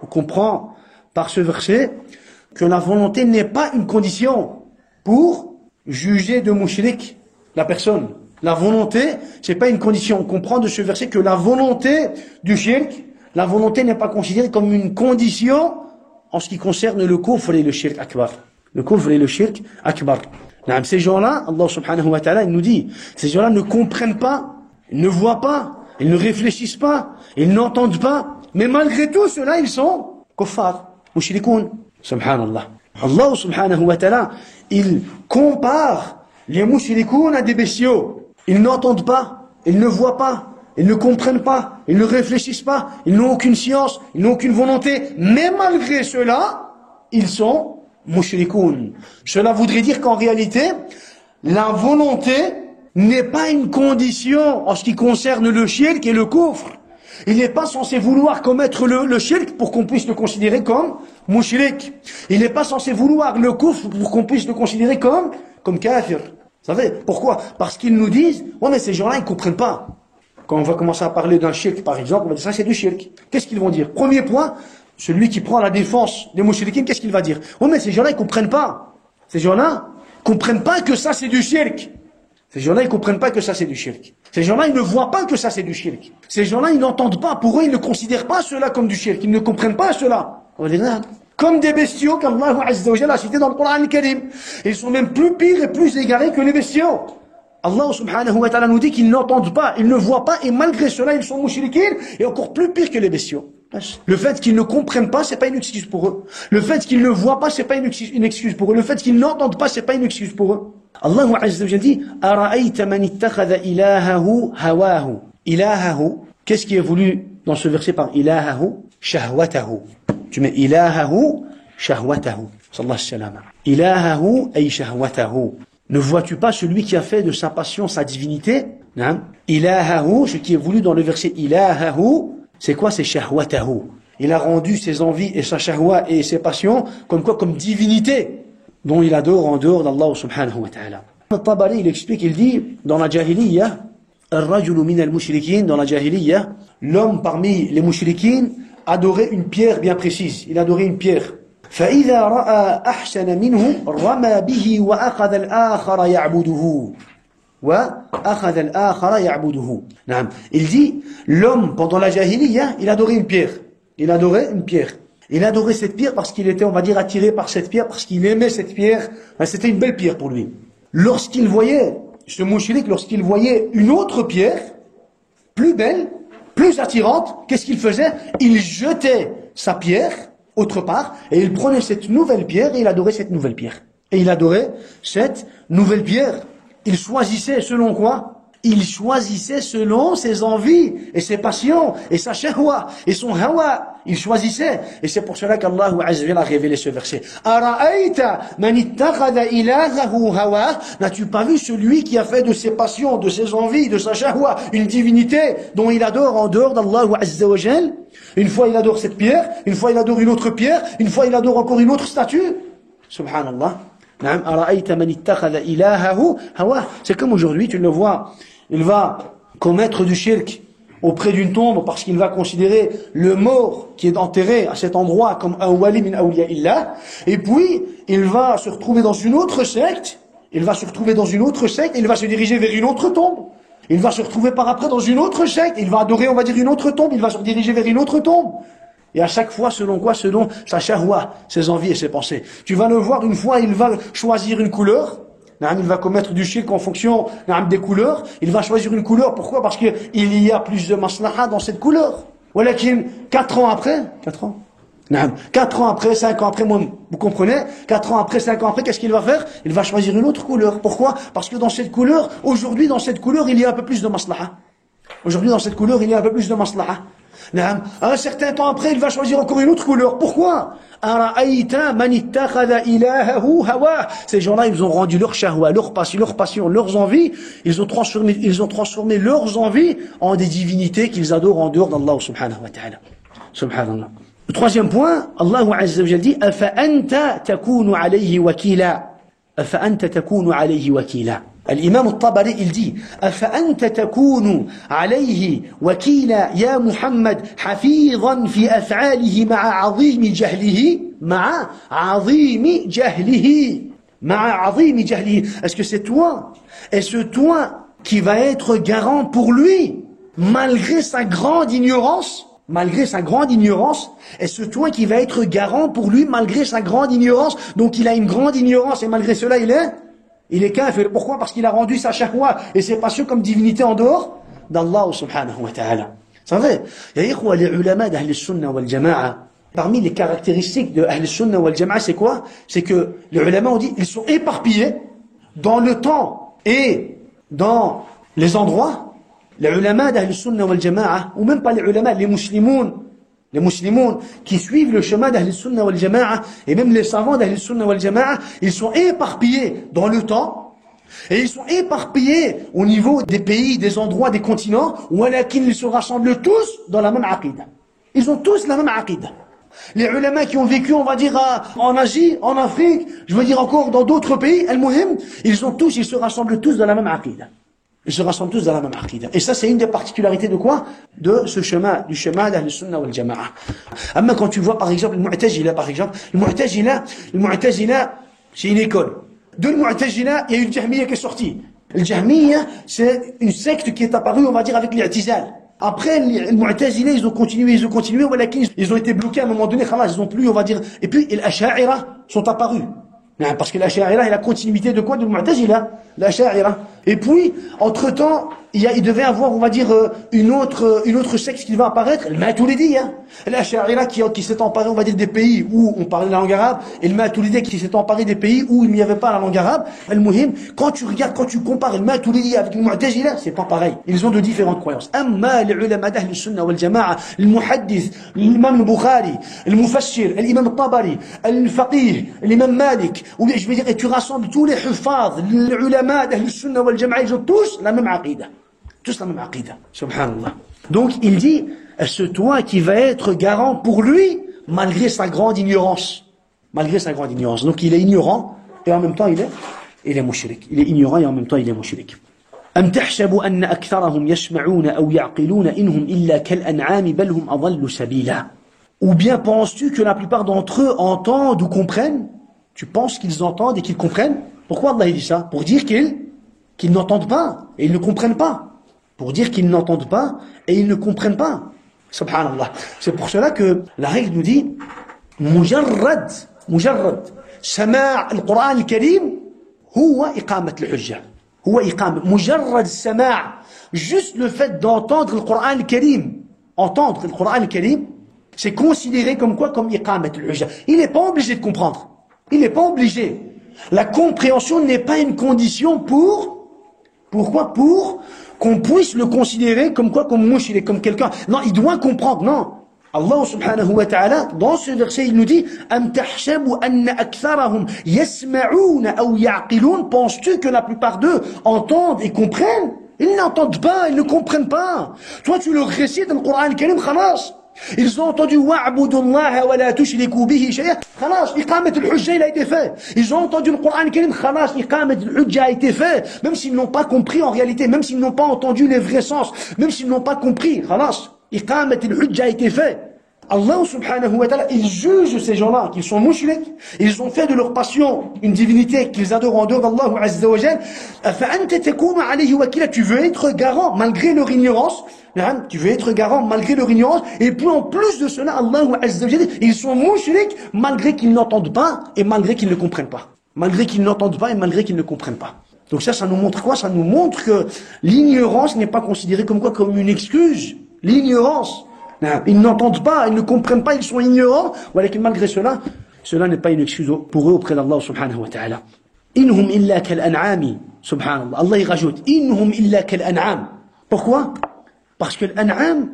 on comprend par ce verset que la volonté n'est pas une condition pour juger de mouchrik la personne. La volonté, c'est pas une condition. On comprend de ce verset que la volonté du shirk, la volonté n'est pas considérée comme une condition en ce qui concerne le kufr et le shirk akbar. Le kufr et le shirk akbar. Ces gens-là, Allah subhanahu wa ta'ala, il nous dit, ces gens-là ne comprennent pas, ils ne voient pas, ils ne réfléchissent pas, ils n'entendent pas, mais malgré tout, ceux-là, ils sont kuffar, mushrikoun. Subhanallah. Allah subhanahu wa ta'ala, il compare les mushrikoun à des bestiaux. Ils n'entendent pas, ils ne voient pas, ils ne comprennent pas, ils ne réfléchissent pas, ils n'ont aucune science, ils n'ont aucune volonté, mais malgré cela, ils sont mushrikoun. Cela voudrait dire qu'en réalité, la volonté n'est pas une condition en ce qui concerne le shirk et le kufr. Il n'est pas censé vouloir commettre le shirk pour qu'on puisse le considérer comme mushrik. Il n'est pas censé vouloir le kufr pour qu'on puisse le considérer comme kafir. Vous savez pourquoi? Parce qu'ils nous disent, ouais mais ces gens-là ils comprennent pas. Quand on va commencer à parler d'un shirk par exemple, on va dire ça c'est du shirk. Qu'est-ce qu'ils vont dire? Premier point, celui qui prend la défense des mouchriquines, qu'est-ce qu'il va dire? Oh mais ces gens-là ils comprennent pas. Ces gens-là comprennent pas que ça c'est du shirk. Ces gens-là ils comprennent pas que ça c'est du shirk. Ces gens-là ils ne voient pas que ça c'est du shirk. Ces gens-là ils n'entendent pas. Pour eux ils ne considèrent pas cela comme du shirk. Ils ne comprennent pas cela. On va dire non. Comme des bestiaux qu'Allah Azza wa Jalla a cité dans le Coran al-Karim. Ils sont même plus pires et plus égarés que les bestiaux. Allah subhanahu wa ta'ala nous dit qu'ils n'entendent pas, ils ne voient pas, et malgré cela, ils sont mouchriquines, et encore plus pires que les bestiaux. Le fait qu'ils ne comprennent pas, c'est pas une excuse pour eux. Le fait qu'ils ne voient pas, c'est pas une excuse pour eux. Le fait qu'ils n'entendent pas, c'est pas une excuse pour eux. Allah Azza wa Jalla dit, Ara'ayta man ittakhadha ilahahu hawahu. Ilahahu, qu'est-ce qui est voulu dans ce verset par ilahahu? Shahwatahu. Tu mets ilahahu, shahwatahu. Sallallahu alayhi wa sallam. Ilahahu ay shahwatahu. Ne vois-tu pas celui qui a fait de sa passion sa divinité? Ilahahu, ce qui est voulu dans le verset ilahahu, c'est quoi? C'est shahwatahu. Il a rendu ses envies et sa shahwa et ses passions comme quoi? Comme divinité dont il adore en dehors d'Allah subhanahu wa ta'ala. Al-Tabari, il explique, il dit, dans la jahiliya, al-rajulu min al-mushrikin, dans la jahiliya, l'homme parmi les mushrikin adorait une pierre bien précise. Il adorait une pierre. فإذا رأى أحسن منه رمى به وأخذ الآخر يعبده وأخذ الآخر يعبده. نعم. Il dit, l'homme pendant la jahiliya, il adorait une pierre. Il adorait une pierre. Il adorait cette pierre parce qu'il était, on va dire, attiré par cette pierre, parce qu'il aimait cette pierre. C'était une belle pierre pour lui. Lorsqu'il voyait, ce mouchrik, lorsqu'il voyait une autre pierre, plus belle, plus attirante, qu'est-ce qu'il faisait? Il jetait sa pierre autre part, et il prenait cette nouvelle pierre et il adorait cette nouvelle pierre. Et il adorait cette nouvelle pierre. Il choisissait selon quoi? Il choisissait selon ses envies et ses passions et sa shahwa et son hawa. Il choisissait. Et c'est pour cela qu'Allah Azza wa Jalla a révélé ce verset. Ara'ayta man ittakhadha ilahahu hawa. N'as-tu pas vu celui qui a fait de ses passions, de ses envies, de sa shahwa, une divinité dont il adore en dehors d'Allah Azza wa Jalla? Une fois il adore cette pierre, une fois il adore une autre pierre, une fois il adore encore une autre statue. Subhanallah. C'est comme aujourd'hui, tu le vois, il va commettre du shirk auprès d'une tombe parce qu'il va considérer le mort qui est enterré à cet endroit comme un wali min awliya illah, et puis il va se retrouver dans une autre secte, et il va se diriger vers une autre tombe. Il va se retrouver par après dans une autre secte, il va adorer, on va dire, une autre tombe, il va se diriger vers une autre tombe. Et à chaque fois, selon quoi? Selon sa shahwa, ses envies et ses pensées. Tu vas le voir, une fois, il va choisir une couleur, il va commettre du shirk en fonction des couleurs, il va choisir une couleur, pourquoi? Parce qu'il y a plus de maslaha dans cette couleur. Voilà qu'il, 4 ans après, 4 ans après, 5 ans après, vous comprenez? 4 ans après, 5 ans après, qu'est-ce qu'il va faire? Il va choisir une autre couleur. Pourquoi? Parce que dans cette couleur, aujourd'hui, dans cette couleur, il y a un peu plus de maslaha. Aujourd'hui, dans cette couleur, il y a un peu plus de maslaha. Un certain temps après, il va choisir encore une autre couleur. Pourquoi? Ces gens-là, ils ont rendu leur shahwa, leur passion, leurs envies, ils ont transformé leurs envies en des divinités qu'ils adorent en dehors d'Allah subhanahu wa ta'ala. Subhanallah. Le troisième point, Allah Azza wa Jalla dit, أَفَأَنْتَ تَكُونُ عَلَيْهِ وَكِيلًا أَفَأَنْتَ تَكُونُ عَلَيْهِ وَكِيلًا. الإمام الطبري il dit أفأنت تكون عليه وكيلا يا محمد حفيظا في أفعاله مع عظيم جهله Est-ce que c'est toi? Est-ce toi qui va être garant pour lui malgré sa grande ignorance? Est-ce toi qui va être garant pour lui malgré sa grande ignorance? Donc il a une grande ignorance et malgré cela il est kafir. Pourquoi? Parce qu'il a rendu sa shahwa et ses passions comme divinité en dehors d'Allah subhanahu wa ta'ala. C'est vrai. Ya ikhwa, les ulama d'Ahl Sunnah wal Jama'a, parmi les caractéristiques de Ahl Sunnah wal Jama'a, c'est quoi? C'est que les ulama ont dit, ils sont éparpillés dans le temps et dans les endroits. Les ulama d'Ahl Sunnah wal Jama'a, ou même pas les ulama, les musulmans qui suivent le chemin d'Ahl Sunnah wal Jama'a, et même les savants d'Ahl Sunnah wal Jama'a, ils sont éparpillés dans le temps, et ils sont éparpillés au niveau des pays, des endroits, des continents, où ils se rassemblent tous dans la même aqidah. Ils ont tous la même aqidah. Les ulama qui ont vécu, on va dire, en Asie, en Afrique, je veux dire encore dans d'autres pays, al-muhim, ils se rassemblent tous dans la même aqidah. Ils se rassemblent tous dans la même aqidah. Et ça, c'est une des particularités de quoi? De ce chemin, du chemin d'Ahl Sunnah wal Jama'a. Amma quand tu vois, par exemple, le Mu'tazila, le Mu'tazila, c'est une école. De le Mu'tazila, il y a eu le Jahmiya qui est sorti. Le Jahmiya, c'est une secte qui est apparue, on va dire, avec l'I'tizal. Après, les Mu'tazila, ils ont continué, ils ont été bloqués à un moment donné, ils ont plus, on va dire, et puis, les Asha'ira sont apparus. Parce que l'Asha'ira est la continuité de quoi? De Mu'tazila, l'Asha'ira. Et puis, entre-temps, il devait avoir, on va dire, une autre secte qui va apparaître, le Maturidi, l'Asha'ira qui s'est emparé, on va dire, des pays où on parlait la langue arabe, et le Maturidi qui s'est emparé des pays où il n'y avait pas la langue arabe. Al-Muhim, quand tu compares le Maturidi avec le Mu'tazila, c'est pas pareil. Ils ont de différentes croyances. Amma les ulama d'Ahl Sunnah wal Jama'a, le Muhaddith, l'imam al-Bukhari, le Mufassir, l'imam al-Tabari, al-Faqih, l'imam Malik, ou je veux dire, et tu rassembles tous les hufaz, les ulama d'Ahl Sunnah wal Jama'a, ils ont tous la même aqidah. Tous la même aqidah. Subhanallah. Donc, il dit, est-ce toi qui va être garant pour lui, malgré sa grande ignorance? Malgré sa grande ignorance. Donc, il est ignorant, et en même temps, il est mushrik. Il est ignorant, et en même temps, il est mushrik. أم تحسب أن أكثرهم يسمعون أو يعقلون إنهم إلا كالأنعام بل هم أضل سبيلا. Ou bien penses-tu que la plupart d'entre eux entendent ou comprennent? Tu penses qu'ils entendent et qu'ils comprennent? Pourquoi Allah dit ça? Pour dire qu'ils n'entendent pas et ils ne comprennent pas. Pour dire qu'ils n'entendent pas et ils ne comprennent pas. Subhanallah. C'est pour cela que la règle nous dit mujarrad sama' al-Qur'an al-Karim huwa iqamat al-hujja. Mujarrad sama'. Juste le fait d'entendre le Qur'an al-Karim. Entendre le Qur'an al-Karim, c'est considéré comme quoi? Comme iqamat al-hujja. Il n'est pas obligé de comprendre. Il n'est pas obligé. La compréhension n'est pas une condition pourquoi? Pour qu'on puisse le considérer comme quoi? Comme mushrik, comme quelqu'un. Non, il doit comprendre, non. Allah subhanahu wa ta'ala, dans ce verset, il nous dit, Am tahsabu anna aktharahum yasma'una aw ya'qilun. Penses-tu que la plupart d'eux entendent et comprennent? Ils n'entendent pas, ils ne comprennent pas. Toi, tu leur récites le Coran al-Karim, khalas. Ils ont entendu wa'budullaha wa la tushriku bihi shay'a. Khalas, iqamat al-hujja, il a été fait. Ils ont entendu le Coran al-Karim, khalas, iqamat al-hujja a été fait. Même s'ils n'ont pas compris en réalité, même s'ils n'ont pas entendu les vrais sens, même s'ils n'ont pas compris, khalas, iqamat al-hujja a été fait. Allah subhanahu wa ta'ala, il juge ces gens-là, qu'ils sont mushriks, ils ont fait de leur passion une divinité qu'ils adorent en dehors d'Allah azza wa jal. Tu veux être garant malgré leur ignorance. Tu veux être garant malgré leur ignorance. Et puis en plus de cela, Allah azza wa jal, ils sont mushriks malgré qu'ils n'entendent pas et malgré qu'ils ne comprennent pas. Malgré qu'ils n'entendent pas et malgré qu'ils ne comprennent pas. Donc ça nous montre quoi? Ça nous montre que l'ignorance n'est pas considérée comme quoi? Comme une excuse. L'ignorance. Ils n'entendent pas, ils ne comprennent pas, ils sont ignorants. Malgré cela n'est pas une excuse pour eux auprès d'Allah subhanahu wa ta'ala. Inhum illa kal an'ami. Subhanallah. Allah y rajoute. Inhum illa kal an'am. Pourquoi? Parce que l'an'am,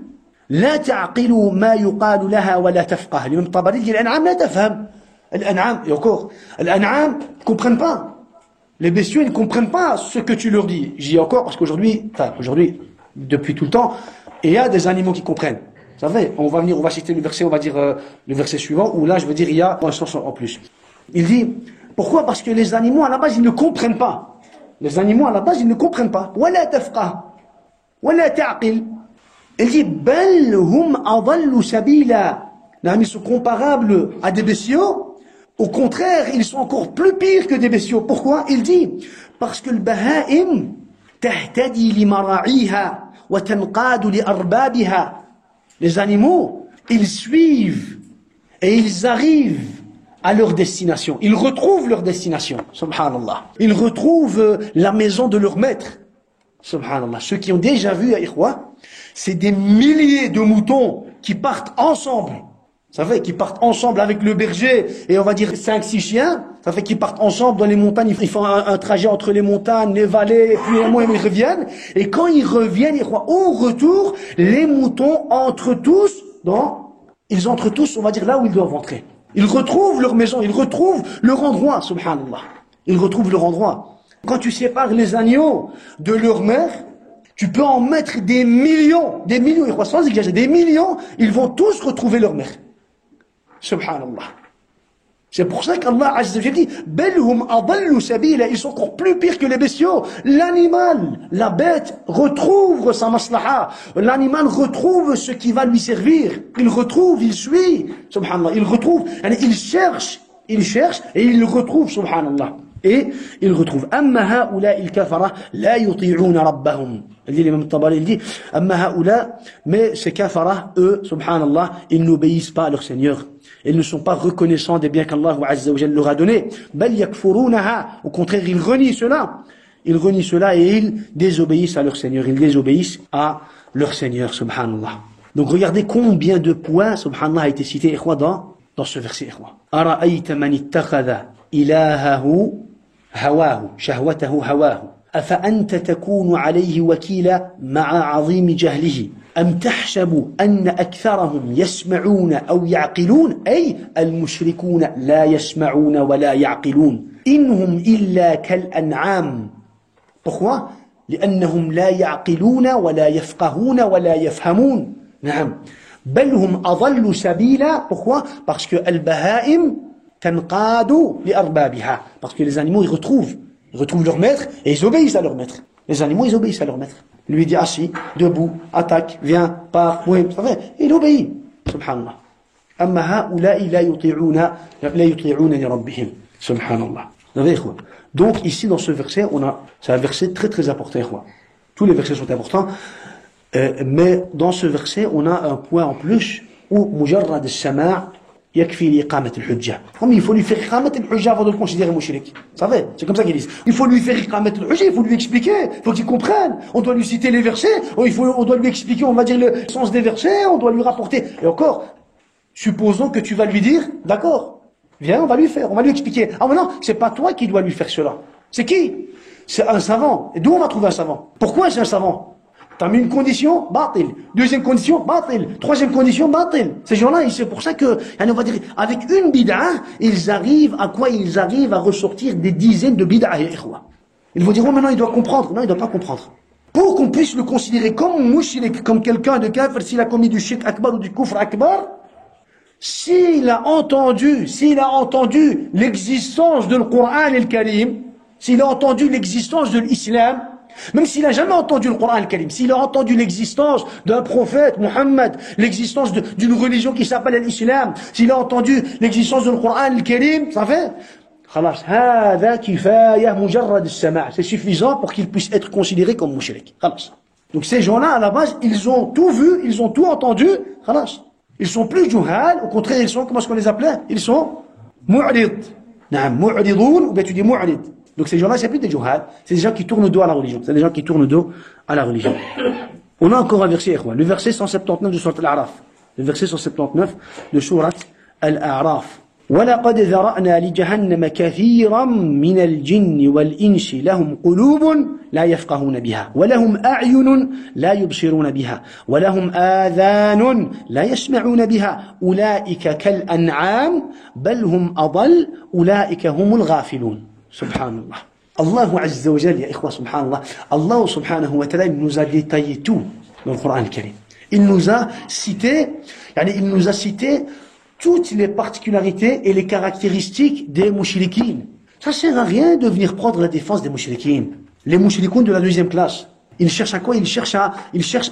لا تعقل ما يقال لها ولا تفقه. الإمام الطبري dit الأنعام لا تفهم. الأنعام, et encore, الأنعام ne comprennent pas. Les bestiaux, ils ne comprennent pas ce que tu leur dis. J'y encore parce qu'aujourd'hui, depuis tout le temps, il y a des animaux qui comprennent. Vous savez, on va citer le verset, on va dire le verset suivant, où là, je veux dire, il y a un sens en plus. Il dit, pourquoi? Parce que les animaux, à la base, ils ne comprennent pas. Les animaux, à la base, ils ne comprennent pas. ولا تفقه ولا تعقل. Il dit, بل هم أضل سبيلا. Ils sont comparables à des bestiaux. Au contraire, ils sont encore plus pires que des bestiaux. Pourquoi? Il dit, parce que le baha'im تهتدي لمراعيها وتنقاد لأربابها. Les animaux, ils suivent et ils arrivent à leur destination. Ils retrouvent leur destination. Subhanallah. Ils retrouvent la maison de leur maître. Subhanallah. Ceux qui ont déjà vu, Ikhwa, c'est des milliers de moutons qui partent ensemble. Ça fait qu'ils partent ensemble avec le berger et on va dire 5-6 chiens. Ça fait qu'ils partent ensemble dans les montagnes. Ils font un trajet entre les montagnes, les vallées, et puis un mois ils reviennent. Et quand ils reviennent, au retour, les moutons entrent tous, on va dire là où ils doivent entrer. Ils retrouvent leur maison, ils retrouvent leur endroit, subhanallah. Ils retrouvent leur endroit. Quand tu sépares les agneaux de leur mère, tu peux en mettre des millions, sans exagérer, des millions, ils vont tous retrouver leur mère. Subhanallah. C'est pour ça qu'Allah Azza wa Jalla dit Belhum adallu sabila, ils sont encore plus pires que les bestiaux. L'animal, la bête, retrouve sa maslaha. L'animal retrouve ce qui va lui servir. Il retrouve, il suit. Subhanallah. Il retrouve, il cherche et il retrouve, subhanallah. Et il retrouve. Amma haoula il kafara la yuti'una rabbahum. Il dit l'imam Tabari, il dit Amma haoula, mais ces kafara, eux, subhanallah, ils n'obéissent pas à leur Seigneur. Ils ne sont pas reconnaissants des biens qu'Allah Azza wa Jalla leur a donnés. Bal yakfurunaha. Au contraire, ils renient cela. Ils renient cela et ils désobéissent à leur Seigneur. Ils désobéissent à leur Seigneur, subhanallah. Donc regardez combien de points, subhanallah, a été cité, ikhwa, dans ce verset, ikhwa. Ara'ayta man ittakhadha ilahahu hawahu, shahwatahu hawahu. أفأنت تكون عليه وكيلا مع عظيم جهله أم تحسب أن أكثرهم يسمعون أو يعقلون أي المشركون لا يسمعون ولا يعقلون إنهم إلا كالأنعام. Pourquoi? لأنهم لا يعقلون ولا يفقهون ولا يفهمون. نعم. بل هم أضل سبيلا. Pourquoi? Parce que البهائم تنقاد لأربابها. Parce que les animaux, ils retrouvent leur maître et ils obéissent à leur maître. Les animaux, ils obéissent à leur maître. Il lui dit assis, debout, attaque, viens, pars, oui, ça va. Il obéit. Subhanallah. Amma ha'ula'i la yuti'una li rabbihim. Subhanallah. Vous savez, quoi? Donc, ici, dans ce verset, c'est un verset très très important, quoi. Tous les versets sont importants. Mais dans ce verset, on a un point en plus où mujarrad al-sama' yakfi liqamat al-hujja. Comme il faut lui faire iqamat al-hujja avant de le considérer mushrik. Vous savez, c'est comme ça qu'ils disent. Il faut lui faire iqamat al-hujja, il faut lui expliquer, il faut qu'il comprenne. On doit lui citer les versets, on doit lui expliquer, on va dire le sens des versets, on doit lui rapporter. Et encore, supposons que tu vas lui dire, d'accord, viens, on va lui expliquer. Ah mais non, c'est pas toi qui dois lui faire cela. C'est qui? C'est un savant. Et d'où on va trouver un savant? Pourquoi c'est un savant? T'as mis une condition, batil. Deuxième condition, batil. Troisième condition, batil. Ces gens-là, c'est pour ça que, on va dire, avec une bid'a, ils arrivent à ressortir des dizaines de bid'a. Ils vont dire, oh, maintenant, il doit comprendre. Non, il doit pas comprendre. Pour qu'on puisse le considérer comme mushrik, comme quelqu'un de kafir, s'il a commis du shirk akbar ou du kufr akbar, s'il a entendu l'existence de Coran et le Karim, s'il a entendu l'existence de l'islam, même s'il n'a jamais entendu le Coran al-Karim, s'il a entendu l'existence d'un prophète, Muhammad, l'existence d'une religion qui s'appelle l'islam, s'il a entendu l'existence du Coran al-Karim, ça fait, خلاص, هذا كفاية مجرد السماع. C'est suffisant pour qu'il puisse être considéré comme mushrik. خلاص. Donc ces gens-là, à la base, ils ont tout vu, ils ont tout entendu, خلاص. Ils sont plus juhal, au contraire, ils sont, comment est-ce qu'on les appelait? Ils sont mu'rid. نعم, mu'ridoun, ou bien tu dis mu'rid. Donc ces gens-là, c'est plus des juhal, c'est des gens qui tournent le dos à la religion. C'est des gens qui tournent le dos à la religion. On a encore un verset, le verset 179 de Surat Al-A'raf. Le verset 179 de Surat Al-A'raf. ولقد ذرأنا لجهنم كثيرا من الجن والإنس لهم قلوب لا يفقهون بها ولهم أعين لا يبصرون بها ولهم آذان لا يسمعون بها أولئك كالأنعام بل هم أضل أولئك هم الغافلون. سبحان الله. Allah Azza wa Jalla, ya ikhwa, subhanallah, Allah subhanahu wa ta'ala, il nous a détaillé tout dans le Coran al-Karim. Il nous a cité toutes les particularités et les caractéristiques des mouchriquines. Ça sert à rien de venir prendre la défense des mouchriquines. Les mouchrikoun de la deuxième classe. Ils cherchent à quoi? Ils cherchent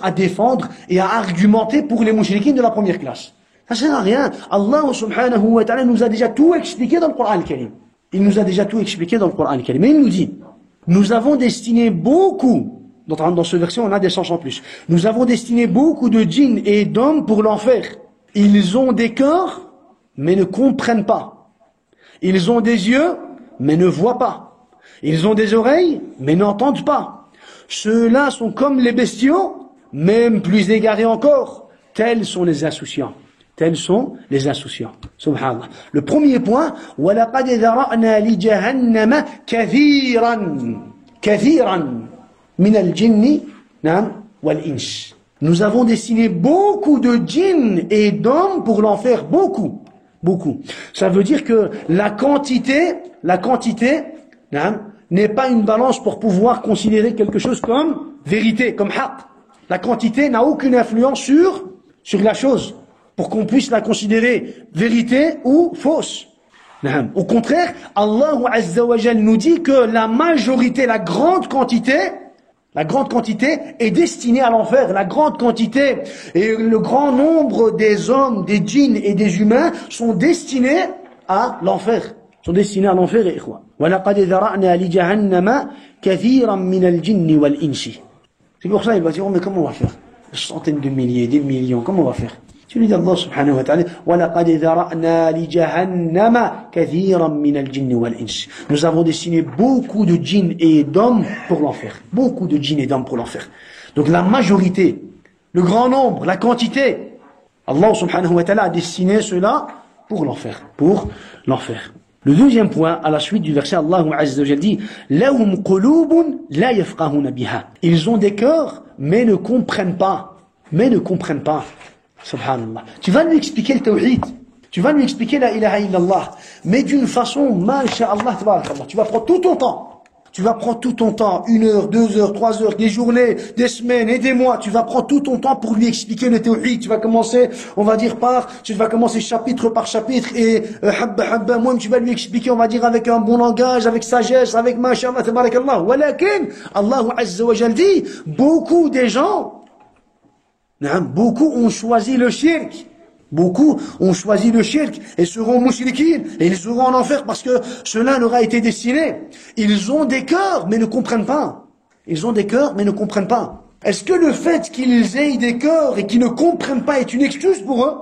à défendre et à argumenter pour les mouchriquines de la première classe. Ça sert à rien. Allah subhanahu wa ta'ala nous a déjà tout expliqué dans le Coran al-Karim. Il nous a déjà tout expliqué dans le Coran al-Karim. Mais il nous dit, nous avons destiné beaucoup, dans ce verset on a des sens en plus, nous avons destiné beaucoup de djinns et d'hommes pour l'enfer. Ils ont des cœurs, mais ne comprennent pas. Ils ont des yeux, mais ne voient pas. Ils ont des oreilles, mais n'entendent pas. Ceux-là sont comme les bestiaux, même plus égarés encore. Tels sont les insouciants. Tels sont les insouciants. Subhanallah. Le premier point, وَلَقَدْ ذَرَأْنَا لِجَهَنَّمَ كَثِيرًا مِنَ الْجِنِّ وَالْإِنسِ. Nous avons dessiné beaucoup de djinns et d'hommes pour l'enfer. Beaucoup. Beaucoup. Ça veut dire que la quantité n'est pas une balance pour pouvoir considérer quelque chose comme vérité, comme haqq. La quantité n'a aucune influence sur la chose, pour qu'on puisse la considérer vérité ou fausse. Au contraire, Allah Azza wa Jal nous dit que la majorité, la grande quantité est destinée à l'enfer. La grande quantité et le grand nombre des hommes, des djinns et des humains sont destinés à l'enfer. Sont destinés à l'enfer, et ikhwa. وَلَقَدْ ذَرَأْنَا لِجَهَنَّمَ كَثِيرًا مِنَ الْجِنِّ وَالْإِنسِ. C'est pour ça il va dire, oh, mais comment on va faire? Des centaines de milliers, des millions, comment on va faire? Tu lui dis Allah subhanahu wa ta'ala, وَلَقَدْ ذَرَأْنَا لِجَهَنَّمَ كَثِيرًا مِنَ الْجِنِّ وَالْإِنسِ. Nous avons dessiné beaucoup de djinns et d'hommes pour l'enfer. Beaucoup de djinns et d'hommes pour l'enfer. Donc la majorité, le grand nombre, la quantité, Allah subhanahu wa ta'ala a destiné cela pour l'enfer. Pour l'enfer. Le deuxième point, à la suite du verset, Allah Azza wa Jalla dit, لَهُمْ قُلُوبٌ لَا يَفْقَهُونَ بِهَا. Ils ont des cœurs, mais ne comprennent pas. Mais ne comprennent pas. Subhanallah. Tu vas lui expliquer le tawhid. Tu vas lui expliquer la ilaha illallah. Mais d'une façon, masha'Allah, tu vas prendre tout ton temps. Tu vas prendre tout ton temps, 1 heure, 2 heures, 3 heures, des journées, des semaines et des mois. Tu vas prendre tout ton temps pour lui expliquer le tawhid. Tu vas commencer, on va dire tu vas commencer chapitre par chapitre et habba, moi tu vas lui expliquer, on va dire avec un bon langage, avec sagesse, avec masha'Allah, tabarakallah. Walakin, Allah Azza wa Jal dit, beaucoup des gens, beaucoup ont choisi le shirk. Beaucoup ont choisi le shirk et seront mouchriquines et ils seront en enfer parce que cela leur a été destiné. Ils ont des cœurs mais ne comprennent pas. Ils ont des cœurs mais ne comprennent pas. Est-ce que le fait qu'ils aient des cœurs et qu'ils ne comprennent pas est une excuse pour eux?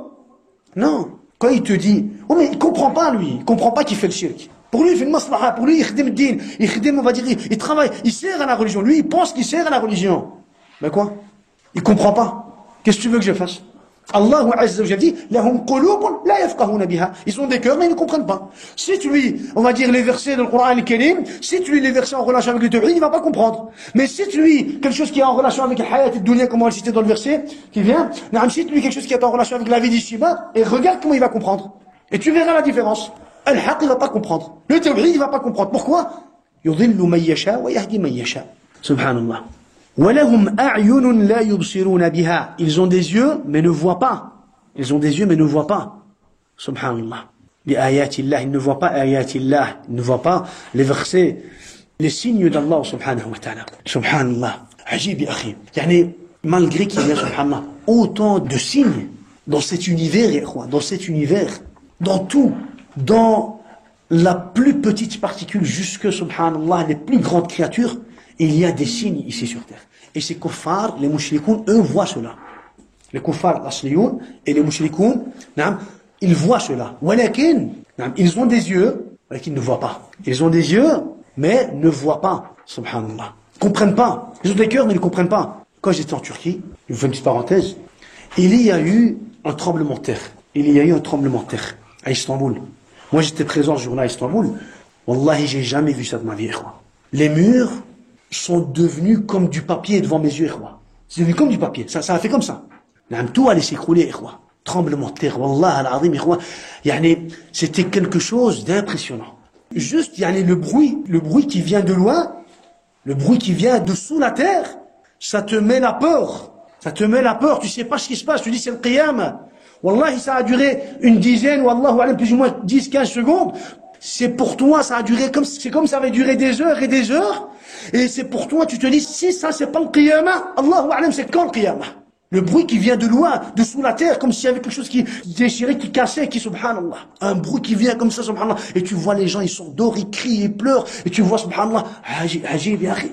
Non. Quand il te dit, oh mais il comprend pas lui, il comprend pas qu'il fait le shirk. Pour lui il fait le maslaha, pour lui il khdim din, on va dire, il travaille, il sert à la religion. Lui il pense qu'il sert à la religion. Mais quoi? Il comprend pas. Qu'est-ce que tu veux que je fasse? Allah Azza wa Jalla dit, lahum qulubun la yafqahuna biha. Ils ont des cœurs mais ils ne comprennent pas. Si tu lui, on va dire les versets dans le Coran al-Karim, si tu lui les versets en relation avec le tawhid, il va pas comprendre. Mais si tu lui quelque chose qui est en relation avec le hayat et dunya, comme on le citait dans le verset qui vient, si tu lui quelque chose qui est en relation avec la vie d'ici-bas, et regarde comment il va comprendre. Et tu verras la différence. Al-haq, il va pas comprendre. Le tawhid, il va pas comprendre. Pourquoi? Yudhillu man yasha wa yahdi man yasha. Subhanallah. وَلَهُمْ أَعْيُنٌ لَا يُبْصِرُونَ بِهَا. Ils ont des yeux, mais ne voient pas. Ils ont des yeux, mais ne voient pas. Subhanallah. Les ayat Allah, ils ne voient pas ayat Allah. Ils ne voient pas les versets, les signes d'Allah subhanahu wa ta'ala. Subhanallah. Ajib ya akhi. Yani, malgré qu'il y a, subhanallah, autant de signes dans cet univers, dans tout, dans la plus petite particule jusque, subhanallah, les plus grandes créatures, il y a des signes ici sur terre. Et ces kuffars, les mouchrikoun, eux voient cela. Les kuffars, l'asliyoun, et les mouchrikoun, ils voient cela. Walakin, ils ont des yeux, mais ils ne voient pas. Ils ont des yeux, mais ne voient pas. Subhanallah. Ils ne comprennent pas. Ils ont des cœurs, mais ils ne comprennent pas. Quand j'étais en Turquie, je vous fais une petite parenthèse, il y a eu un tremblement de terre. Il y a eu un tremblement de terre à Istanbul. Moi, j'étais présent ce jour-là à Istanbul. Wallahi, j'ai jamais vu ça de ma vie, ikhwa. Les murs sont devenus comme du papier devant mes yeux, ikhwa. C'est devenu comme du papier. Ça a fait comme ça. Tout allait s'écrouler, ikhwa. Tremblement de terre, wallah al-azim, ikhwa. C'était quelque chose d'impressionnant. Juste, le bruit qui vient de loin, le bruit qui vient de sous la terre, ça te met la peur. Ça te met la peur, tu sais pas ce qui se passe, tu dis c'est le qiyam. Wallahi, ça a duré une dizaine, wallahu alam, plus ou moins 10-15 secondes. C'est pour toi, ça a duré c'est comme ça avait duré des heures et des heures. Et c'est pour toi, tu te dis, si ça c'est pas le qiyamah, Allahu alam, c'est quand le qiyamah? Le bruit qui vient de loin, de sous la terre, comme s'il y avait quelque chose qui déchirait, qui cassait, qui subhanallah. Un bruit qui vient comme ça, subhanallah. Et tu vois les gens, ils sont d'or, ils crient, ils pleurent. Et tu vois, subhanallah, ajib, ya akhi.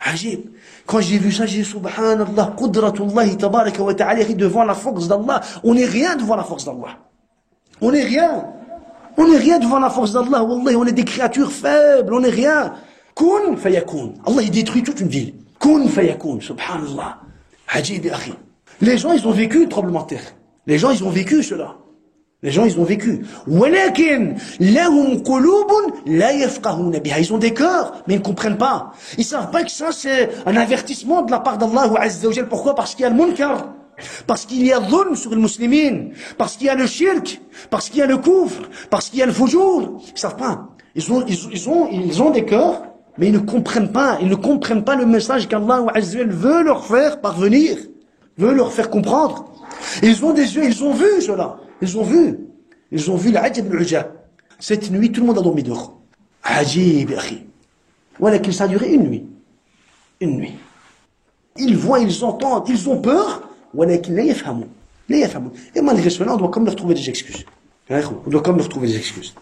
Ajib. Quand j'ai vu ça, j'ai dit, subhanallah, qudratullahi tabaraka wa ta'ala, devant la force d'Allah. On n'est rien devant la force d'Allah. On n'est rien. On n'est rien devant la force d'Allah. Wallahi, on est des créatures faibles, on n'est rien. Kun fayakoun. Allah, il détruit toute une ville. Kun fayakoun, subhanallah. Ajib, ya akhi. Les gens, ils ont vécu le tremblement de terre. Les gens, ils ont vécu cela. Les gens, ils ont vécu. Walakin lahum qulubun la yafqahuna biha. Ils ont des cœurs, mais ils ne comprennent pas. Ils savent pas que ça, c'est un avertissement de la part d'Allah Azza wa Jal. Pourquoi? Parce qu'il y a le munkar. Parce qu'il y a dhulm sur les musulmans. Parce qu'il y a le shirk. Parce qu'il y a le kufr. Parce qu'il y a le fujur. Ils savent pas. Ils ont des cœurs, mais ils ne comprennent pas. Ils ne comprennent pas le message qu'Allah Azza wa Jal veut leur faire parvenir. Veut leur faire comprendre. Ils ont des yeux, ils ont vu cela. Ils ont vu l'ajab al-ujab. Cette nuit, tout le monde a dormi dehors. Ajib, akhi. Voilà que ça a duré une nuit. Une nuit. Ils voient, ils entendent, ils ont peur. Voilà qu'ils ne yafhamoun. Et malgré cela, on doit comme leur trouver des excuses. On doit comme leur trouver des excuses.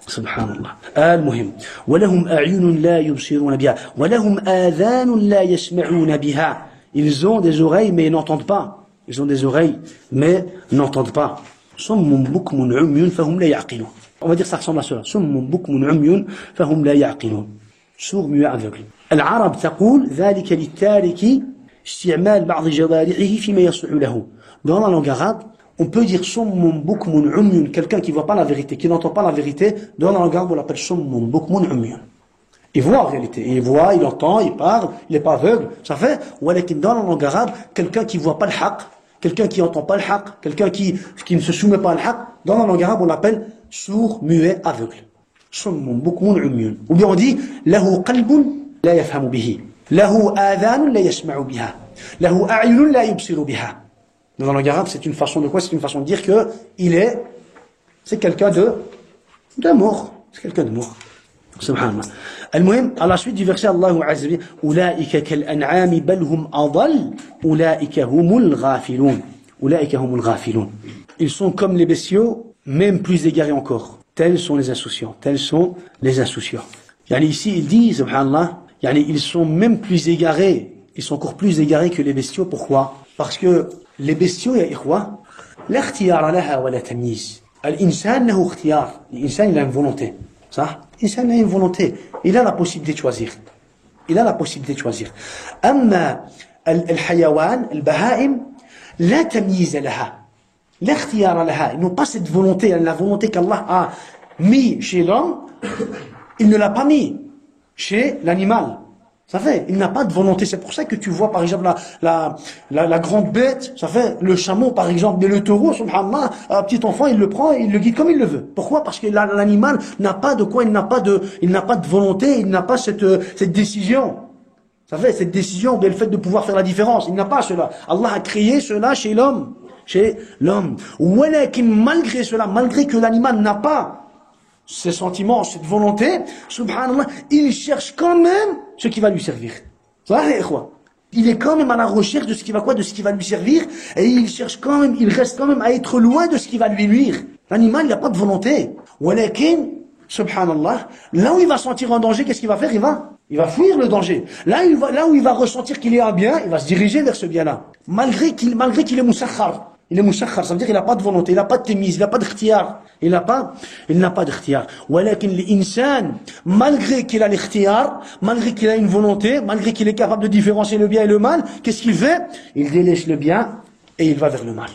Subhanallah. المهم ولهم أعين لا يبصرون بها ولهم آذان لا يسمعون بها. Ils ont des oreilles mais ils n'entendent pas. Ils ont des oreilles mais n'entendent pas. صم بكم عمي فهم لا يعقلون. On va dire ça ressemble à cela. صم بكم عمي فهم لا يعقلون. Sourd, muet, aveugle. العرب تقول ذلك للتارك استعمال بعض جوارحه فيما يصلح له. Dans la langue arabe, on peut dire صم بكم عمي, quelqu'un qui voit pas la vérité, qui n'entend pas la vérité. Dans la langue arabe, on l'appelle صم بكم عمي. Il voit en réalité, il voit, il entend, il parle, il n'est pas aveugle. Ça fait, dans la langue arabe, quelqu'un qui voit pas le haqq, quelqu'un qui entend pas le haqq, quelqu'un qui ne se soumet pas à le haqq, dans la langue arabe, on l'appelle sourd, muet, aveugle. Ou bien on dit, lahu qalbun la yafhamu bihi, lahu adhanun la yasma'u biha, lahu a'yunun la yubsiru biha. Dans la langue arabe, c'est une façon de quoi? C'est une façon de dire que c'est quelqu'un de mort. C'est quelqu'un de mort. Subhanallah. المهم, à la suite du verset, Allah Azza wa Jalla, أولئك كالأنعام بل هم أضل أولئك هم الغافلون. أولئك هم الغافلون. Ils sont comme les bestiaux, même plus égarés encore. Tels sont les insouciants. Tels sont les insouciants. Ici, il dit, subhanallah, ils sont même plus égarés. Ils sont encore plus égarés que les bestiaux. Pourquoi? Parce que les bestiaux, ya ikhwa, لا اختيار لها ولا تمييز. الإنسان له اختيار. الإنسان il a une volonté. Ça? L'insan a une volonté. Il a la possibilité de choisir. Il a la possibilité de choisir. أما الحيوان البهائم لا تمييز لها. لا اختيار لها. Ils n'ont pas cette volonté. La volonté qu'Allah a mis chez l'homme, il ne l'a pas mis chez l'animal. Ça fait, il n'a pas de volonté. C'est pour ça que tu vois, par exemple, la grande bête, ça fait, le chameau, par exemple, mais le taureau, subhanallah, un petit enfant, il le prend, il le guide comme il le veut. Pourquoi? Parce que l'animal n'a pas de quoi, il n'a pas de volonté, il n'a pas cette décision. Ça fait, cette décision, le fait de pouvoir faire la différence. Il n'a pas cela. Allah a créé cela chez l'homme. Malgré cela, malgré que l'animal n'a pas ces sentiments, cette volonté, subhanallah, il cherche quand même ce qui va lui servir. Il est quand même à la recherche de ce qui va lui servir, et il cherche quand même, il reste quand même à être loin de ce qui va lui nuire. L'animal, il n'a pas de volonté. Walakin, subhanallah, là où il va sentir un danger, qu'est-ce qu'il va faire? Il va fuir le danger. Là où il va ressentir qu'il est un bien, il va se diriger vers ce bien-là. Malgré qu'il est musakhar. Il est musakhar, ça veut dire qu'il n'a pas de volonté, il n'a pas de témise, il n'a pas d'ikhtiyar. Il n'a pas d'ikhtiyar. Walakin l'insan, malgré qu'il a l'ikhtiyar, malgré qu'il a une volonté, malgré qu'il est capable de différencier le bien et le mal, qu'est-ce qu'il fait? Il délaisse le bien et il va vers le mal.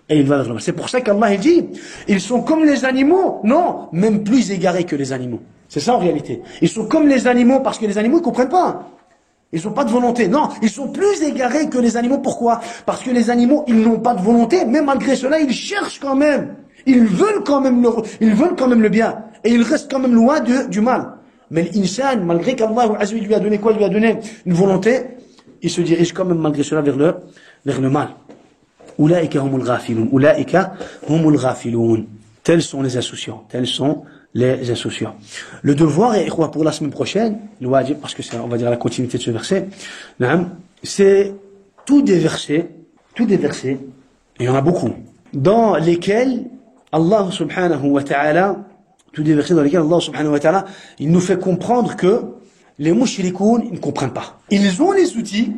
Et il va vers le mal. C'est pour ça qu'Allah il dit, ils sont comme les animaux. Non, même plus égarés que les animaux. C'est ça en réalité. Ils sont comme les animaux parce que les animaux ils comprennent pas. Ils n'ont pas de volonté. Non, ils sont plus égarés que les animaux. Pourquoi? Parce que les animaux, ils n'ont pas de volonté. Mais malgré cela, ils cherchent quand même. Ils veulent quand même le bien. Et ils restent quand même loin du mal. Mais l'insan, malgré qu'Allah lui a donné quoi? Il lui a donné une volonté. Il se dirige quand même malgré cela vers le mal. Ulaika humul ghafilun. Ulaika humul ghafilun. Tels sont les insouciants. Tels sont les insouciants. Le devoir, et pour la semaine prochaine, le wajib, parce que c'est, on va dire, la continuité de ce verset, c'est tous des versets, et il y en a beaucoup, dans lesquels Allah subhanahu wa ta'ala, tous des versets dans lesquels Allah subhanahu wa ta'ala, il nous fait comprendre que les mushrikoun, ils ne comprennent pas. Ils ont les outils,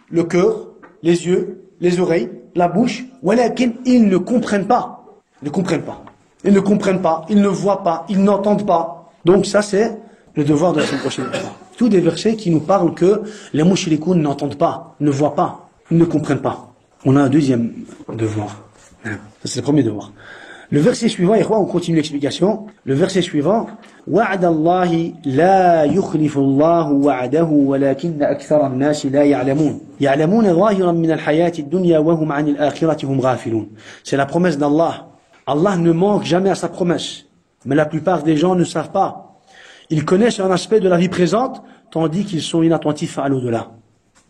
le cœur, les yeux, les oreilles, la bouche, walakin ils ne comprennent pas. Ils ne comprennent pas. Ils ne comprennent pas, ils ne voient pas, ils n'entendent pas. Donc ça c'est le devoir de la semaine prochaine. Tous des versets qui nous parlent que les mushrikoun n'entendent pas, ne voient pas, ils ne comprennent pas. On a un deuxième devoir. Ça c'est le premier devoir. Le verset suivant, on continue l'explication. Le verset suivant, وَعْدَ اللَّهِ لَا يُخْلِفُ اللَّهُ وَعْدَهُ وَلَكِنَّ أَكْثَرَ النَّاسِ لَا يَعْلَمُونَ يَعْلَمُونَ ظَاهِرًا مِنَ الْحَيَاةِ الدُّنْيَا وَهُمْ عَنِ الْآخِرَةِ هُمْ غَافِلُونَ. C'est la promesse d'Allah. Allah ne manque jamais à sa promesse. Mais la plupart des gens ne savent pas. Ils connaissent un aspect de la vie présente, tandis qu'ils sont inattentifs à l'au-delà.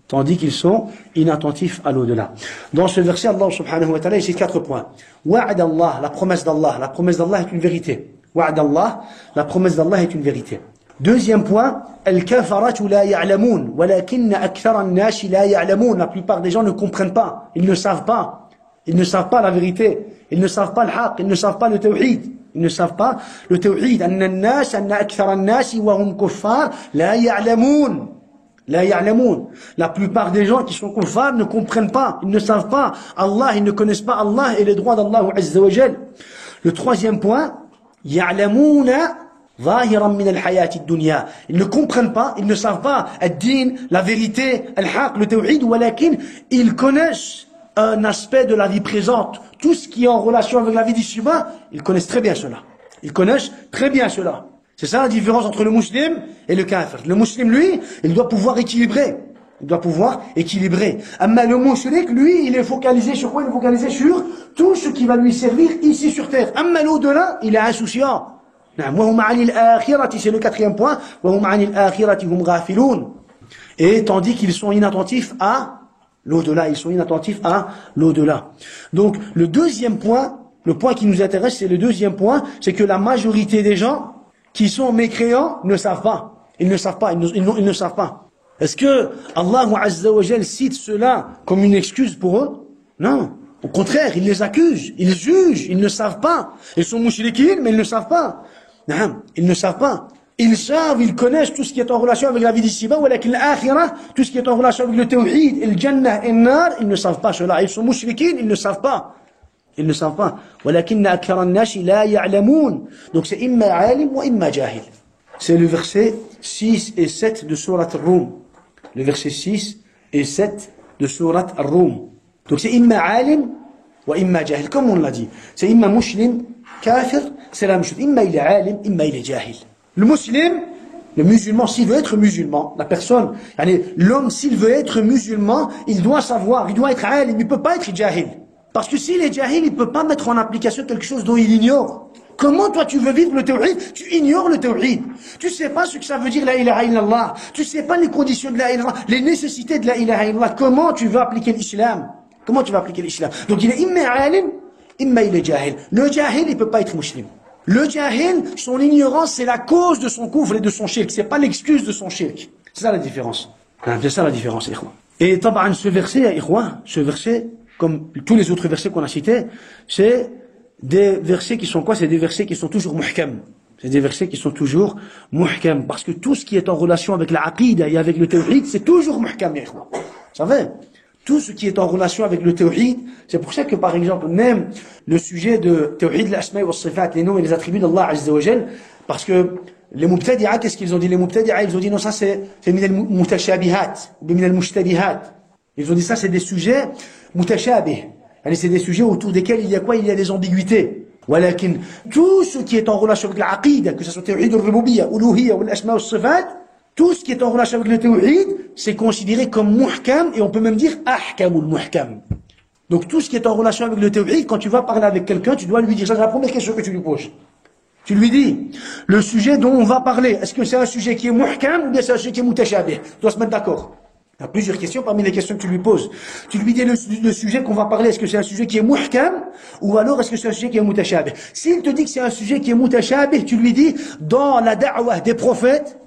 Tandis qu'ils sont inattentifs à l'au-delà. Dans ce verset, Allah subhanahu wa ta'ala, il cite 4 points. Wa'ad Allah, la promesse d'Allah. La promesse d'Allah est une vérité. Wa'ad Allah, la promesse d'Allah est une vérité. Deuxième point, al-kafaratu la ya'lamoun, walakinna akthara an-nasi la ya'lamoun. La plupart des gens ne comprennent pas. Ils ne savent pas. Ils ne savent pas la vérité. Ils ne savent pas le haqq. Ils ne savent pas le tawhid. Ils ne savent pas le tawhid. Anna an-nas, anna akthara an-nasi wa hum kuffar la ya'lamoun. La ya'lamoun. La plupart des gens qui sont kuffar ne comprennent pas, ils ne savent pas Allah, ils ne connaissent pas Allah et les droits d'Allah azza wa jal. Le troisième point, ya'lamouna zahiran min al-hayati ad-dunya. Ils ne comprennent pas, ils ne savent pas ad-din, la vérité, al-haq, le tawhid, walakin ils connaissent un aspect de la vie présente. Tout ce qui est en relation avec la vie d'ici-bas, ils connaissent très bien cela. Ils connaissent très bien cela. C'est ça la différence entre le musulman et le kafir. Le musulman, lui, il doit pouvoir équilibrer. Il doit pouvoir équilibrer. Mais le mushrik, lui, il est focalisé sur quoi? Il est focalisé sur tout ce qui va lui servir ici sur terre. Mais l'au-delà, il est insouciant. C'est le quatrième point. Et tandis qu'ils sont inattentifs à l'au-delà. Ils sont inattentifs à l'au-delà. Donc, le deuxième point, le point qui nous intéresse, c'est le deuxième point, c'est que la majorité des gens qui sont mécréants ne savent pas. Ils ne savent pas, ils ne savent pas. Est-ce que Allah Azza wa Jal cite cela comme une excuse pour eux? Non. Au contraire, il les accuse, ils jugent, ils ne savent pas. Ils sont mouchriquines, mais ils ne savent pas. Non, ils ne savent pas. Ils savent, ils connaissent tout ce qui est en relation avec la vie d'ici-bas, tout ce qui est en relation avec le tawhid, le jannah et le nar, ils ne savent pas cela. Ils sont mouchriquines, ils ne savent pas. Ils ne savent pas. Donc c'est imma alim ou imma jahil. C'est le verset 6 et 7 de Surat Ar-Rum. Le verset 6 et 7 de Surat Ar-Rum. Donc c'est imma alim ou imma jahil. Comme on l'a dit. C'est imma muslim, kafir, c'est la même chose. Imma il est alim, imma il est jahil. Le musulman, le musulman, s'il veut être musulman, la personne, l'homme, s'il veut être musulman, il doit savoir, il doit être alim, il ne peut pas être jahil. Parce que s'il est jahil, il ne peut pas mettre en application quelque chose dont il ignore. Comment toi tu veux vivre le tawhid? Tu ignores le tawhid. Tu sais pas ce que ça veut dire la ilaha illallah. Tu sais pas les conditions de la ilaha illallah, les nécessités de la ilaha illallah. Comment tu veux appliquer l'islam? Comment tu vas appliquer l'islam? Donc il est imma alim, imma il est jahil. Le jahil, il peut pas être musulman. Le jahil, son ignorance, c'est la cause de son kufr et de son shirk. C'est pas l'excuse de son shirk. C'est ça la différence. C'est ça la différence, ikhwan. Et taban, ce verset, ikhwan, ce verset, comme tous les autres versets qu'on a cités, c'est des versets qui sont quoi? C'est des versets qui sont toujours muhkam. C'est des versets qui sont toujours muhkam. Parce que tout ce qui est en relation avec la aqida et avec le tawhid, c'est toujours muhkam, ya ikhwan. Vous savez? Tout ce qui est en relation avec le tawhid, c'est pour ça que par exemple, même le sujet de tawhid, l'asma wa sifat, les noms et les attributs d'Allah Azza wa Jal, parce que les mubtadi'a, qu'est-ce qu'ils ont dit? Les mubtadi'a, ils ont dit non, ça c'est min al-mutashabihat, ou min al-mushtabihat. Ils ont dit ça, c'est des sujets mutashabih. Allez, c'est des sujets autour desquels il y a quoi? Il y a des ambiguïtés. ولكن tout ce qui est en relation avec l'aqida, que ce soit tawhid al-rububiyya, uluhiyya ou l'asma ou sifat, tout ce qui est en relation avec le tawhid, c'est considéré comme muhkam et on peut même dire ahkam ou muhkam. Donc tout ce qui est en relation avec le tawhid, quand tu vas parler avec quelqu'un, tu dois lui dire, ça c'est la première question que tu lui poses. Tu lui dis, le sujet dont on va parler, est-ce que c'est un sujet qui est muhkam ou bien c'est un sujet qui est mutashabih? Tu dois se mettre d'accord. Il y a plusieurs questions parmi les questions que tu lui poses. Tu lui dis le sujet qu'on va parler, est-ce que c'est un sujet qui est muhkam ou alors est-ce que c'est un sujet qui est mutashabih? S'il te dit que c'est un sujet qui est mutashabih, tu lui dis, dans la da'wah des prophètes,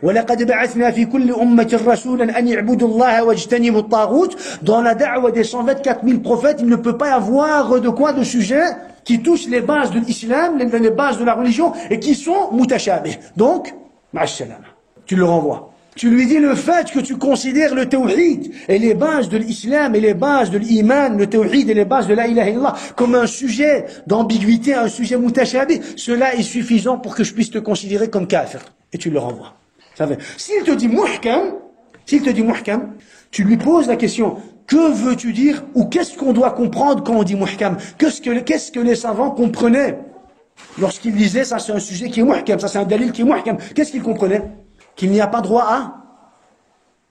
وَلَقَدْ بَعَثْنَا فِي كُلِّ أُمَّةٍ رَسُولًا أَنِ اعْبُدُوا اللَّهَ وَاجْتَنِبُوا الطَّاغُوتَ, dans la da'wah des 124 000 prophètes, il ne peut pas y avoir de quoi de sujet qui touche les bases de l'islam, les bases de la religion, et qui sont mutashabih. Donc, ma'as-salam. Tu le renvoies. Tu lui dis le fait que tu considères le tawhid et les bases de l'islam et les bases de l'iman, le tawhid et les bases de la ilaha illallah comme un sujet d'ambiguïté, un sujet mutashabih, cela est suffisant pour que je puisse te considérer comme kafir. Et tu le renvoies. S'il te dit muhkam, tu lui poses la question, que veux-tu dire ou qu'est-ce qu'on doit comprendre quand on dit muhkam? Qu'est-ce que les savants comprenaient lorsqu'ils disaient ça c'est un sujet qui est muhkam, ça c'est un dalil qui est muhkam? Qu'est-ce qu'ils comprenaient? Qu'il n'y a pas droit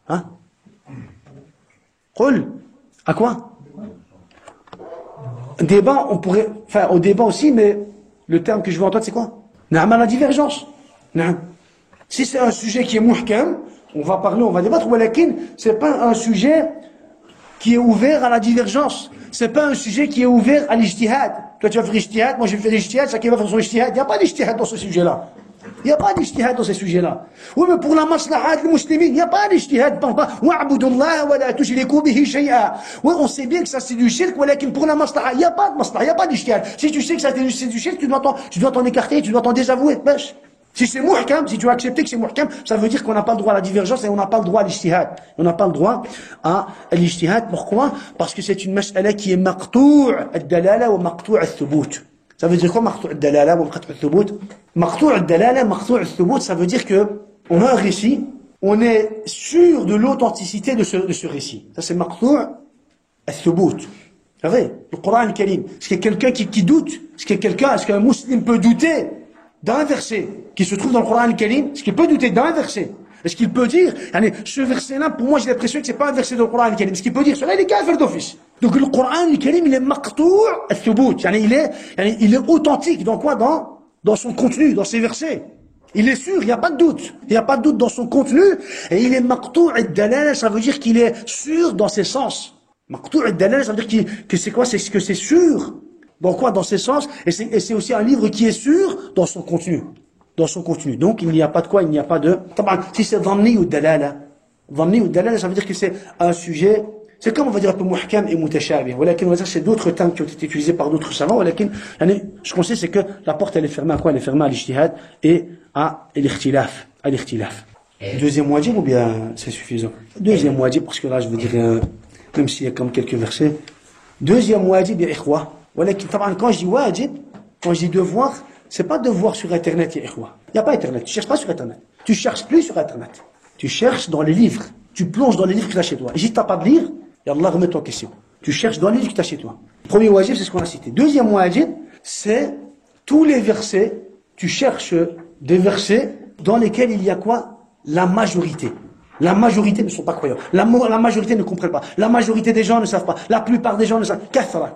à Qul. À quoi? Débat, on pourrait, enfin au débat aussi, mais le terme que je veux entendre c'est quoi? Na'am, à la divergence. Na'am. Si c'est un sujet qui est muhkam, on va parler, on va débattre, walakin, c'est pas un sujet qui est ouvert à la divergence. C'est pas un sujet qui est ouvert à l'ijtihad. Toi tu vas faire l'ijtihad, moi je vais faire l'ijtihad, chacun va faire son ijtihad. Il n'y a pas d'ijtihad dans ce sujet-là. Il n'y a pas d'ijtihad dans ces sujets-là. Oui, mais pour la maslahat des musulmans, il n'y a pas d'ijtihad. Wa'budullah wa la tushriku bihi shay'a. Oui, on sait bien que ça c'est du shirk, walakin pour la maslaha, il n'y a pas de maslaha, il n'y a pas d'ijtihad. Si tu sais que ça c'est du shirk, tu dois t'en écarter, tu dois t'en désavouer. Wesh. Si c'est muhkam, si tu as accepté que c'est muhkam, ça veut dire qu'on n'a pas le droit à la divergence et on n'a pas le droit à l'ijtihad. On n'a pas le droit à l'ijtihad. Pourquoi? Parce que c'est une mas'ala qui est maqtou' ad-dalala ou maqtou' al-thubut. Ça veut dire quoi maqtou' ad-dalala ou maqtou' al-thubut? Maqtou' ad-dalala, maqtou' al-thubut, ça veut dire que on a un récit, on est sûr de l'authenticité de ce récit. Ça c'est maqtou' al-thubut. Vous savez, le Coran al-Karim. Est-ce qu'il y a quelqu'un qui doute? Est-ce qu'un musulman peut douter d'un verset qui se trouve dans le Coran al-Karim? Est-ce qu'il peut douter d'un verset? Est-ce qu'il peut dire, ce verset-là, pour moi j'ai l'impression que c'est pas un verset dans le Coran al-Karim. Est-ce qu'il peut dire, cela il est kafir d'office? Donc le Coran al-Karim, il est maqtou' al-thubut. Il est authentique. Dans quoi? Dans son contenu, dans ses versets. Il est sûr, il n'y a pas de doute. Il n'y a pas de doute dans son contenu. Et il est maqtou' ad-dalala, ça veut dire qu'il est sûr dans ses sens. Maqtou' ad-dalala, ça veut dire que c'est quoi? C'est que c'est sûr. Dans quoi? Dans ses sens. Et c'est aussi un livre qui est sûr dans son contenu. Dans son contenu. Donc, il n'y a pas de quoi? Il n'y a pas de... Si c'est dhanni ou dalala. Dhanni ou dalala, ça veut dire que c'est un sujet... C'est comme on va dire un peu muhkam et mutashabih. On va dire que c'est d'autres termes qui ont été utilisés par d'autres savants. Ce qu'on sait, c'est que la porte, elle est fermée à quoi? Elle est fermée à l'ijtihad et à l'ikhtilaf. Deuxième wajib ou bien c'est suffisant? Deuxième wajib, parce que là, je veux dire, même s'il y a comme quelques versets. Deuxième wajib, ya ikhwa. Quand je dis wajib, quand je dis devoir, c'est pas devoir sur Internet, ya ikhwa. Il n'y a pas Internet. Tu cherches pas sur Internet. Tu cherches plus sur Internet. Tu cherches dans les livres. Tu plonges dans les livres que tu as chez toi. Et si tu n'as pas de livre, et Allah remet en question. Tu cherches dans les livres que tu as chez toi. Premier wajib, c'est ce qu'on a cité. Deuxième wajib, c'est tous les versets. Tu cherches des versets dans lesquels il y a quoi? La majorité. La majorité ne sont pas croyants. La majorité ne comprend pas. La majorité des gens ne savent pas. La plupart des gens ne savent pas. Kathara.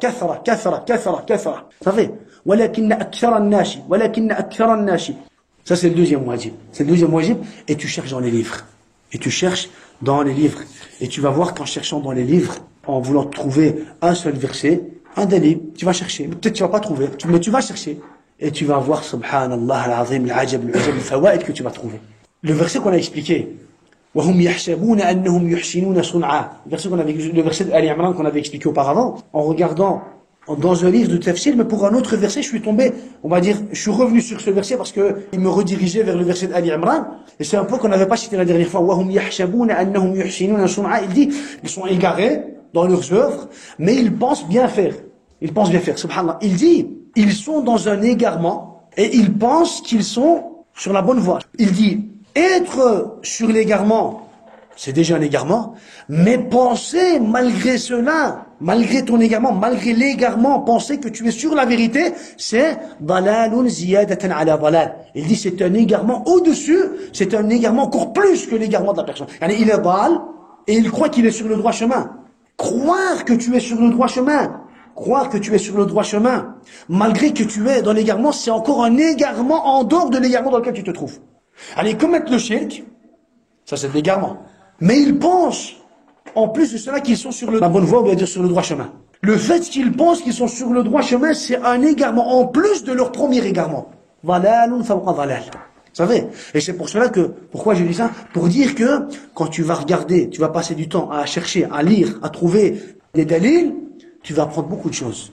Vous savez? Walakinna akthara an-nashi. Ça, c'est le deuxième wajib. C'est le deuxième wajib. Et tu cherches dans les livres. Et tu cherches dans les livres. Et tu vas voir qu'en cherchant dans les livres, en voulant trouver un seul verset, un dalil, tu vas chercher. Peut-être tu vas pas trouver, mais tu vas chercher. Et tu vas voir, subhanallah, al-azim, al-ajab, al-ajab, al-fawaid que tu vas trouver. Le verset qu'on a expliqué, وَهُمْ يَحْسَبُونَ أَنَّهُمْ يُحْسِنُونَ صُنْعًا. Le verset d'Ali Imran qu'on avait expliqué auparavant, en regardant dans un livre de tafsir, mais pour un autre verset, je suis tombé, on va dire, je suis revenu sur ce verset parce que il me redirigeait vers le verset d'Ali Imran, et c'est un peu qu'on n'avait pas cité la dernière fois. وَهُمْ يَحْسَبُونَ أَنَّهُمْ يُحْسِنُونَ صُنْعًا. Il dit, ils sont égarés dans leurs œuvres, mais ils pensent bien faire. Ils pensent bien faire, subhanallah. Il dit, ils sont dans un égarement, et ils pensent qu'ils sont sur la bonne voie. Il dit, être sur l'égarement, c'est déjà un égarement, mais penser malgré cela, malgré ton égarement, malgré l'égarement, penser que tu es sur la vérité, c'est dalalun ziyadatan ala dalal. Il dit c'est un égarement au-dessus, c'est un égarement encore plus que l'égarement de la personne. Il est dal et il croit qu'il est sur le droit chemin. Croire que tu es sur le droit chemin, croire que tu es sur le droit chemin, malgré que tu es dans l'égarement, c'est encore un égarement en dehors de l'égarement dans lequel tu te trouves. Allez, commettre le shirk, ça c'est de l'égarement. Mais ils pensent, en plus de cela, qu'ils sont sur la bonne voie, on va dire sur le droit chemin. Le fait qu'ils pensent qu'ils sont sur le droit chemin, c'est un égarement en plus de leur premier égarement. Dalalun fawqa dalal. Vous savez? Et c'est pour cela que, pourquoi je dis ça? Pour dire que, quand tu vas regarder, tu vas passer du temps à chercher, à lire, à trouver des dalils, tu vas apprendre beaucoup de choses.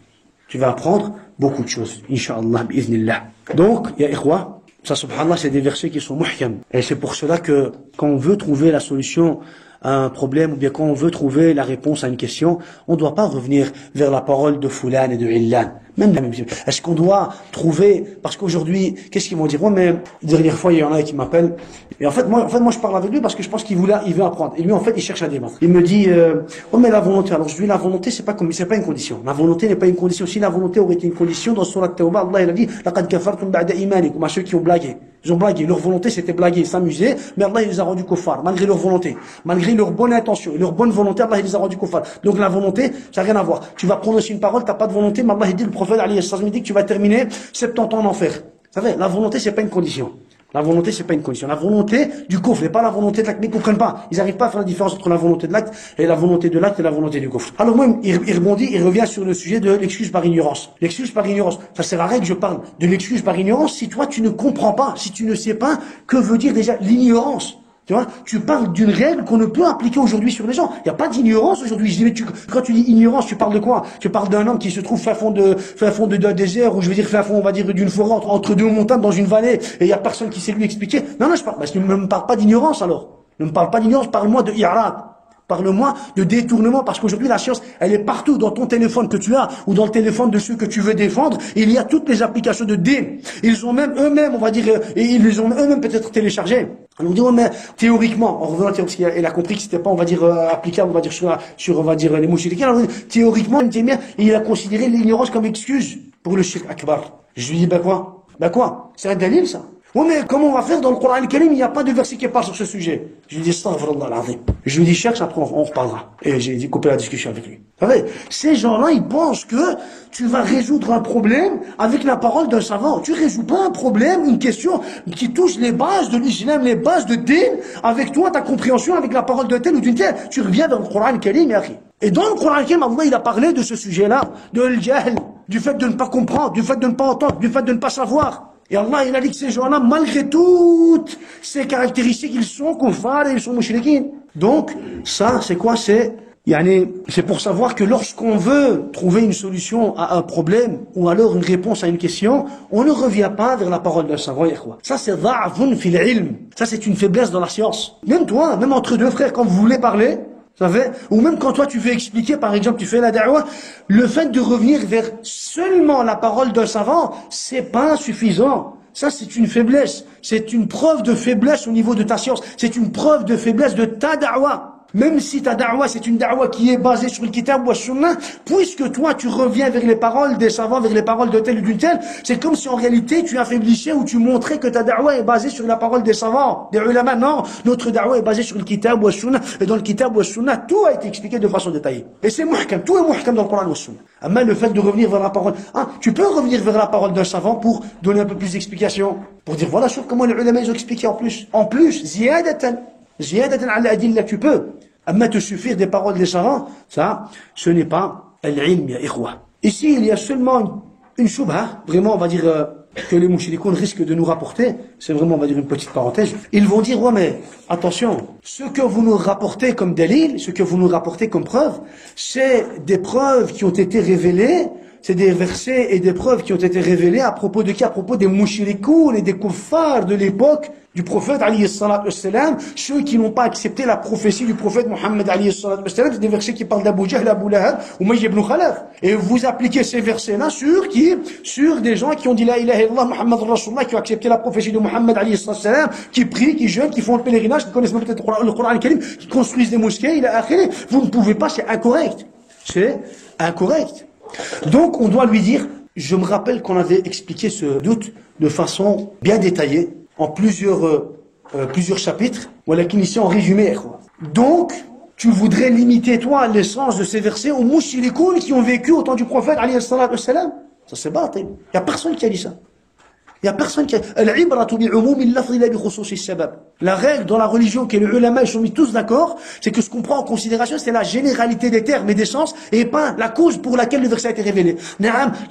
Tu vas apprendre beaucoup de choses. Inch'Allah, bi'idhnillah. Donc, ya ikhwa, ça, subhanallah, c'est des versets qui sont muhkam. Et c'est pour cela que, quand on veut trouver la solution à un problème, ou bien quand on veut trouver la réponse à une question, on ne doit pas revenir vers la parole de Fulan et de Illan. Même est-ce qu'on doit trouver, parce qu'aujourd'hui, qu'est-ce qu'ils vont dire? Oh, mais, dernière fois, il y en a qui m'appellent. Et en fait, moi, je parle avec lui parce que je pense qu'il veut apprendre. Et lui, en fait, il cherche à débattre. Il me dit, oh, mais la volonté. Alors, je lui dis, la volonté, c'est pas une condition. La volonté n'est pas une condition. Si la volonté aurait été une condition, dans Surat Tawbah, Allah, il a dit, laqad kafartum ba'da imanikum, à ceux qui ont blagué. Ils ont blagué. Leur volonté, c'était blaguer, s'amuser. Mais Allah, il les a rendus kuffar, malgré leur volonté. Malgré leur bonne intention, leur bonne volonté, Allah, il les a rendus kuffar. Donc, la volonté, ça n'a rien à voir. Tu vas prononcer une parole, t'as pas de volonté, mais Allah, il dit, le prophète, il dit que tu vas terminer 70 ans en enfer. Vous savez, la volonté, c'est pas une condition. La volonté, c'est pas une condition. La volonté du coffre, et pas la volonté de l'acte. Mais ils comprennent pas. Ils n'arrivent pas à faire la différence entre la volonté de l'acte et la volonté de l'acte et la volonté du coffre. Alors moi, il rebondit, il revient sur le sujet de l'excuse par ignorance. L'excuse par ignorance. Ça sert à rien que je parle de l'excuse par ignorance si toi, tu ne comprends pas, si tu ne sais pas que veut dire déjà l'ignorance. Tu vois, tu parles d'une règle qu'on ne peut appliquer aujourd'hui sur les gens. Il n'y a pas d'ignorance aujourd'hui. Je dis, mais quand tu dis ignorance, tu parles de quoi? Tu parles d'un homme qui se trouve fin fond d'un désert, ou je veux dire fin fond, on va dire, d'une forêt, entre deux montagnes, dans une vallée, et il n'y a personne qui sait lui expliquer. Non, je parle, ne me parle pas d'ignorance alors. Ne me parle pas d'ignorance, parle-moi de i'rad. Parle-moi de détournement, parce qu'aujourd'hui la science, elle est partout dans ton téléphone que tu as, ou dans le téléphone de ceux que tu veux défendre. Il y a toutes les applications de din. Ils ont même eux-mêmes, on va dire, et ils les ont eux-mêmes peut-être téléchargés. On dit, mais théoriquement, en revenant, parce qu'il a compris que c'était pas, on va dire, applicable, on va dire, sur on va dire, les mouchriquins. Alors, théoriquement, il a considéré l'ignorance comme excuse pour le shirk akbar. Je lui dis, quoi? C'est un dalil, ça. Oui, mais comment on va faire dans le Coran al-Karim? Il n'y a pas de verset qui parle sur ce sujet. Je lui dis, astaghfirullah al-azim. Je lui dis, cherche, après on reparlera. Et j'ai coupé la discussion avec lui. Vous savez, ces gens-là, ils pensent que tu vas résoudre un problème avec la parole d'un savant. Tu résous pas un problème, une question qui touche les bases de l'islam, les bases de din, avec toi, ta compréhension, avec la parole de tel ou d'une telle. Tu reviens dans le Coran al-Karim, yakhi. Et dans le Coran al-Karim, Allah, il a parlé de ce sujet-là, de l'jahl, du fait de ne pas comprendre, du fait de ne pas entendre, du fait de ne pas savoir. Et Allah, il a dit que ces gens-là, malgré toutes ces caractéristiques, ils sont kuffar et ils sont mushrikin. Donc, ça, c'est quoi? C'est pour savoir que lorsqu'on veut trouver une solution à un problème, ou alors une réponse à une question, on ne revient pas vers la parole d'un savant, quoi. Ça, c'est dha'fun fil ilm. Ça, c'est une faiblesse dans la science. Même toi, même entre deux frères, quand vous voulez parler, vous savez, ou même quand toi tu veux expliquer, par exemple, tu fais la da'wah, le fait de revenir vers seulement la parole d'un savant, c'est pas suffisant. Ça, c'est une faiblesse. C'est une preuve de faiblesse au niveau de ta science. C'est une preuve de faiblesse de ta da'wah. Même si ta da'wah, c'est une da'wah qui est basée sur le kitab ou sunnah, puisque toi, tu reviens vers les paroles des savants, vers les paroles de tel ou d'une telle, c'est comme si en réalité, tu affaiblissais ou tu montrais que ta da'wah est basée sur la parole des savants, des ulama. Non, notre da'wah est basée sur le kitab ou sunnah, et dans le kitab ou sunnah, tout a été expliqué de façon détaillée. Et c'est muhkam, tout est muhkam dans le Coran ou sunnah. Mais le fait de revenir vers la parole, tu peux revenir vers la parole d'un savant pour donner un peu plus d'explications, pour dire voilà sur comment les ulama ils ont expliqué en plus, ziyadatan ala adilla, tu peux. Mais te suffire des paroles des savants, ça, ce n'est pas al-ilm, ya ikhwa. Ici, il y a seulement une shubha, vraiment, on va dire, que les mouchirikoun risquent de nous rapporter. C'est vraiment, on va dire, une petite parenthèse. Ils vont dire, ouais, mais, attention, ce que vous nous rapportez comme dalil, ce que vous nous rapportez comme preuve, c'est des preuves qui ont été révélées c'est des versets et des preuves qui ont été révélés à propos de qui? À propos des mouchirikoun et des kuffars de l'époque du prophète alayhi salatu wassalam, ceux qui n'ont pas accepté la prophétie du prophète Mohammed alayhi salatu wassalam. C'est des versets qui parlent d'Abu Jahl, Abu Lahab, Umayy ibn Khalaf. Et vous appliquez ces versets-là sur qui? Sur des gens qui ont dit la ilaha illallah Muhammad Rasulullah, qui ont accepté la prophétie de Mohammed alayhi salatu wassalam, qui prient, qui jeûnent, qui font le pèlerinage, qui connaissent même peut-être le Coran al-Karim, qui construisent des mosquées, il a akhiré. Vous ne pouvez pas, c'est incorrect. C'est incorrect. Donc on doit lui dire, je me rappelle qu'on avait expliqué ce doute de façon bien détaillée, en plusieurs chapitres, voilà qu'il ici en résumé. Donc, tu voudrais limiter, toi, l'essence de ces versets aux mouchirikoun qui ont vécu au temps du prophète, alayhi salatu wassalam. Ça c'est bâtil. Il n'y a personne qui a dit ça. Il n'y a personne qui a la règle dans la religion que les ulama ils sont mis tous d'accord, c'est que ce qu'on prend en considération, c'est la généralité des termes et des sens, et pas la cause pour laquelle le verset a été révélé.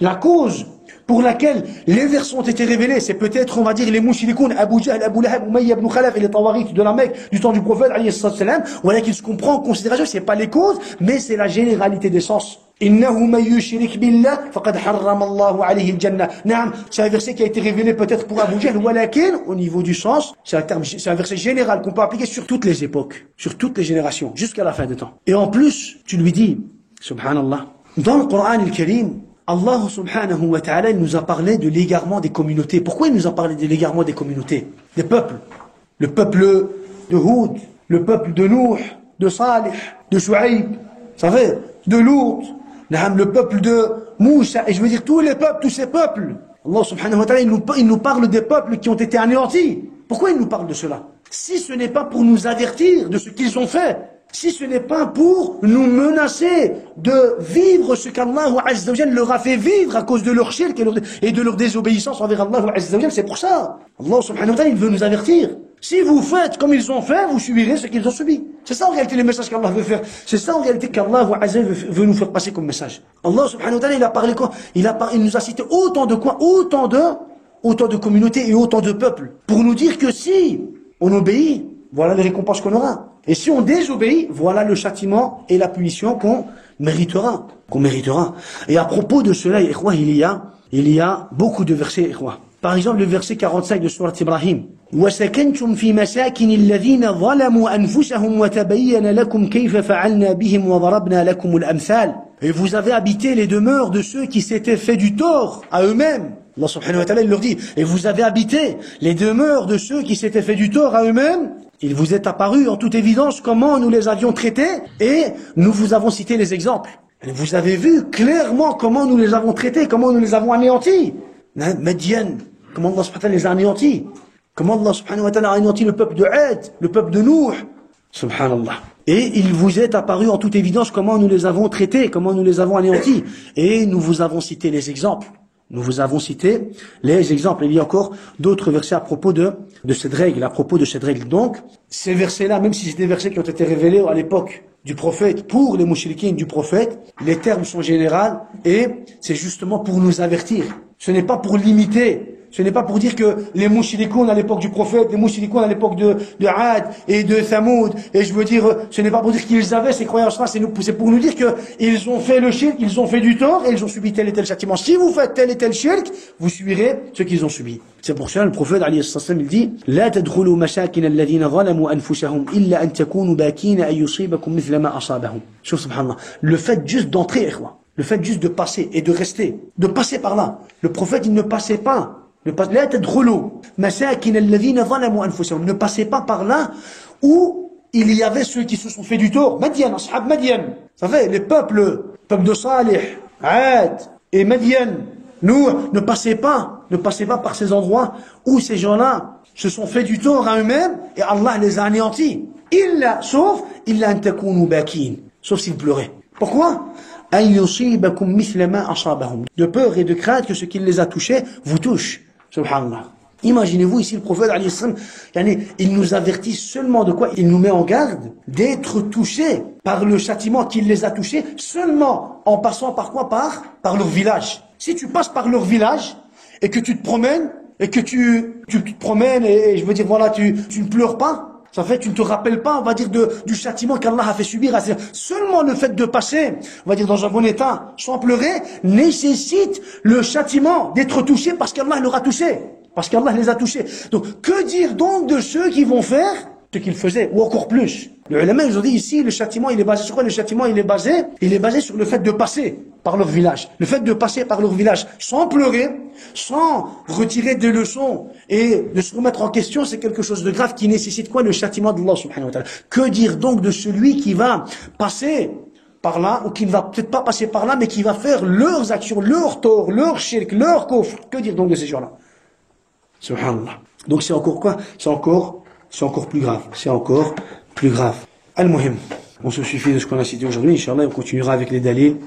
La cause pour laquelle les versets ont été révélés, c'est peut-être, on va dire, les mouchirikoun, Abu Jahl, Abu Lahab, Umayy ibn Khalaf et les tawarit de la Mecque du temps du prophète, alayhi salam, voilà qu'il se comprend en considération, c'est pas les causes, mais c'est la généralité des sens. Innahu man yushrik billah faqad harrama Allahu alayhi al-jannah. Naam, c'est un verset qui a été révélé peut-être pour Abu Jahl, walakin, au niveau du sens, c'est un verset général qu'on peut appliquer sur toutes les époques, sur toutes les générations, jusqu'à la fin des temps. Et en plus, tu lui dis, subhanallah, dans le Coran al-Karim, Allah subhanahu wa ta'ala, il nous a parlé de l'égarement des communautés. Pourquoi il nous a parlé de l'égarement des communautés? Des peuples. Le peuple de Houd, le peuple de Nuh, de Salih, de Shu'aib, vous savez, de Lut, le peuple de Moussa, et je veux dire tous les peuples, tous ces peuples. Allah subhanahu wa ta'ala, il nous parle des peuples qui ont été anéantis. Pourquoi il nous parle de cela? Si ce n'est pas pour nous avertir de ce qu'ils ont fait, si ce n'est pas pour nous menacer de vivre ce qu'Allah Azza wa Jal leur a fait vivre à cause de leur shirk et de leur désobéissance envers Allah Azza wa Jal, c'est pour ça. Allah subhanahu wa ta'ala, il veut nous avertir. Si vous faites comme ils ont fait, vous subirez ce qu'ils ont subi. C'est ça en réalité le message qu'Allah veut faire. C'est ça en réalité qu'Allah Azza wa Jal veut nous faire passer comme message. Allah subhanahu wa ta'ala, il a parlé quoi? Il nous a cité autant de quoi? Autant de communautés et autant de peuples. Pour nous dire que si on obéit, voilà les récompenses qu'on aura. Et si on désobéit, voilà le châtiment et la punition qu'on méritera. Et à propos de cela, il y a beaucoup de versets. Par exemple, le verset 45 de sourate Ibrahim. وَسَكَنْتُمْ فِي مَسَاكِنِ الَّذِينَ ظَلَمُوا أَنفُسَهُمْ وَتَبَيَّنَ لَكُمْ كَيْفَ فَعَلْنَا بِهِمْ وَضَرَبْنَا لَكُمُ الْأَمْثَالِ. Et vous avez habité les demeures de ceux qui s'étaient fait du tort à eux-mêmes. Allah subhanahu wa ta'ala, il leur dit, et vous avez habité les demeures de ceux qui s'étaient fait du tort à eux-mêmes. Il vous est apparu en toute évidence comment nous les avions traités et nous vous avons cité les exemples. Et vous avez vu clairement comment nous les avons traités, comment nous les avons anéantis. Madian, comment Allah subhanahu wa ta'ala les a anéantis. Comment Allah subhanahu wa ta'ala a anéanti le peuple de Had, le peuple de Nuh. Subhanallah. Et il vous est apparu en toute évidence comment nous les avons traités, comment nous les avons anéantis. Et nous vous avons cité les exemples. Nous vous avons cité les exemples. Il y a encore d'autres versets à propos de cette règle, Donc, ces versets-là, même si c'est des versets qui ont été révélés à l'époque du prophète, pour les mouchriquins du prophète, les termes sont généraux et c'est justement pour nous avertir. Ce n'est pas pour limiter. Ce n'est pas pour dire que les mouchirikoun à l'époque du prophète, les mouchirikoun à l'époque de Had et de Thamoud, et je veux dire, ce n'est pas pour dire qu'ils avaient ces croyances-là, c'est pour nous dire qu'ils ont fait le shirk, ils ont fait du tort, et ils ont subi tel et tel châtiment. Si vous faites tel et tel shirk, vous subirez ce qu'ils ont subi. C'est pour ça, le prophète, alayhi salam, il dit, لا تدخلوا مساكن الذين ظلموا أنفسهم إلا أن تكونوا باكين أن يصيبكم مثل ما أصابهم. Subhanallah. Le fait juste d'entrer, le fait juste de passer et de rester, de passer par là. Le prophète, il ne passait pas. Ne passez pas par là où il y avait ceux qui se sont fait du tort. Madian, ashab Madian. Vous savez, les peuples de Salih, Had et Madian. Nous, ne passez pas par ces endroits où ces gens-là se sont fait du tort à eux-mêmes et Allah les a anéantis. Sauf s'ils pleuraient. Pourquoi? De peur et de crainte que ce qui les a touchés vous touche. Subhanallah. Imaginez-vous ici le prophète alayhi salam, il nous avertit seulement de quoi? Il nous met en garde d'être touchés par le châtiment qui les a touchés seulement en passant par quoi? Par leur village. Si tu passes par leur village et que tu te promènes et je veux dire voilà, tu ne pleures pas, Ça fait, tu ne te rappelles pas, on va dire, du châtiment qu'Allah a fait subir à ces... Seulement le fait de passer, on va dire, dans un bon état, sans pleurer, nécessite le châtiment d'être touché parce qu'Allah leur a touché. Parce qu'Allah les a touchés. Donc, que dire donc de ceux qui vont faire ce qu'ils faisaient, ou encore plus? Les ulama, ils ont dit ici, le châtiment, il est basé sur quoi? Le châtiment, il est basé sur le fait de passer par leur village. Le fait de passer par leur village sans pleurer, sans retirer des leçons et de se remettre en question, c'est quelque chose de grave qui nécessite quoi? Le châtiment d'Allah subhanahu wa ta'ala. Que dire donc de celui qui va passer par là, ou qui ne va peut-être pas passer par là, mais qui va faire leurs actions, leurs torts, leurs shirk, leurs kufr? Que dire donc de ces gens-là? Subhanallah. Donc c'est encore quoi? C'est encore plus grave. C'est encore plus grave. Al-Muhim. On se suffit de ce qu'on a cité aujourd'hui. Inch'Allah, on continuera avec les dalils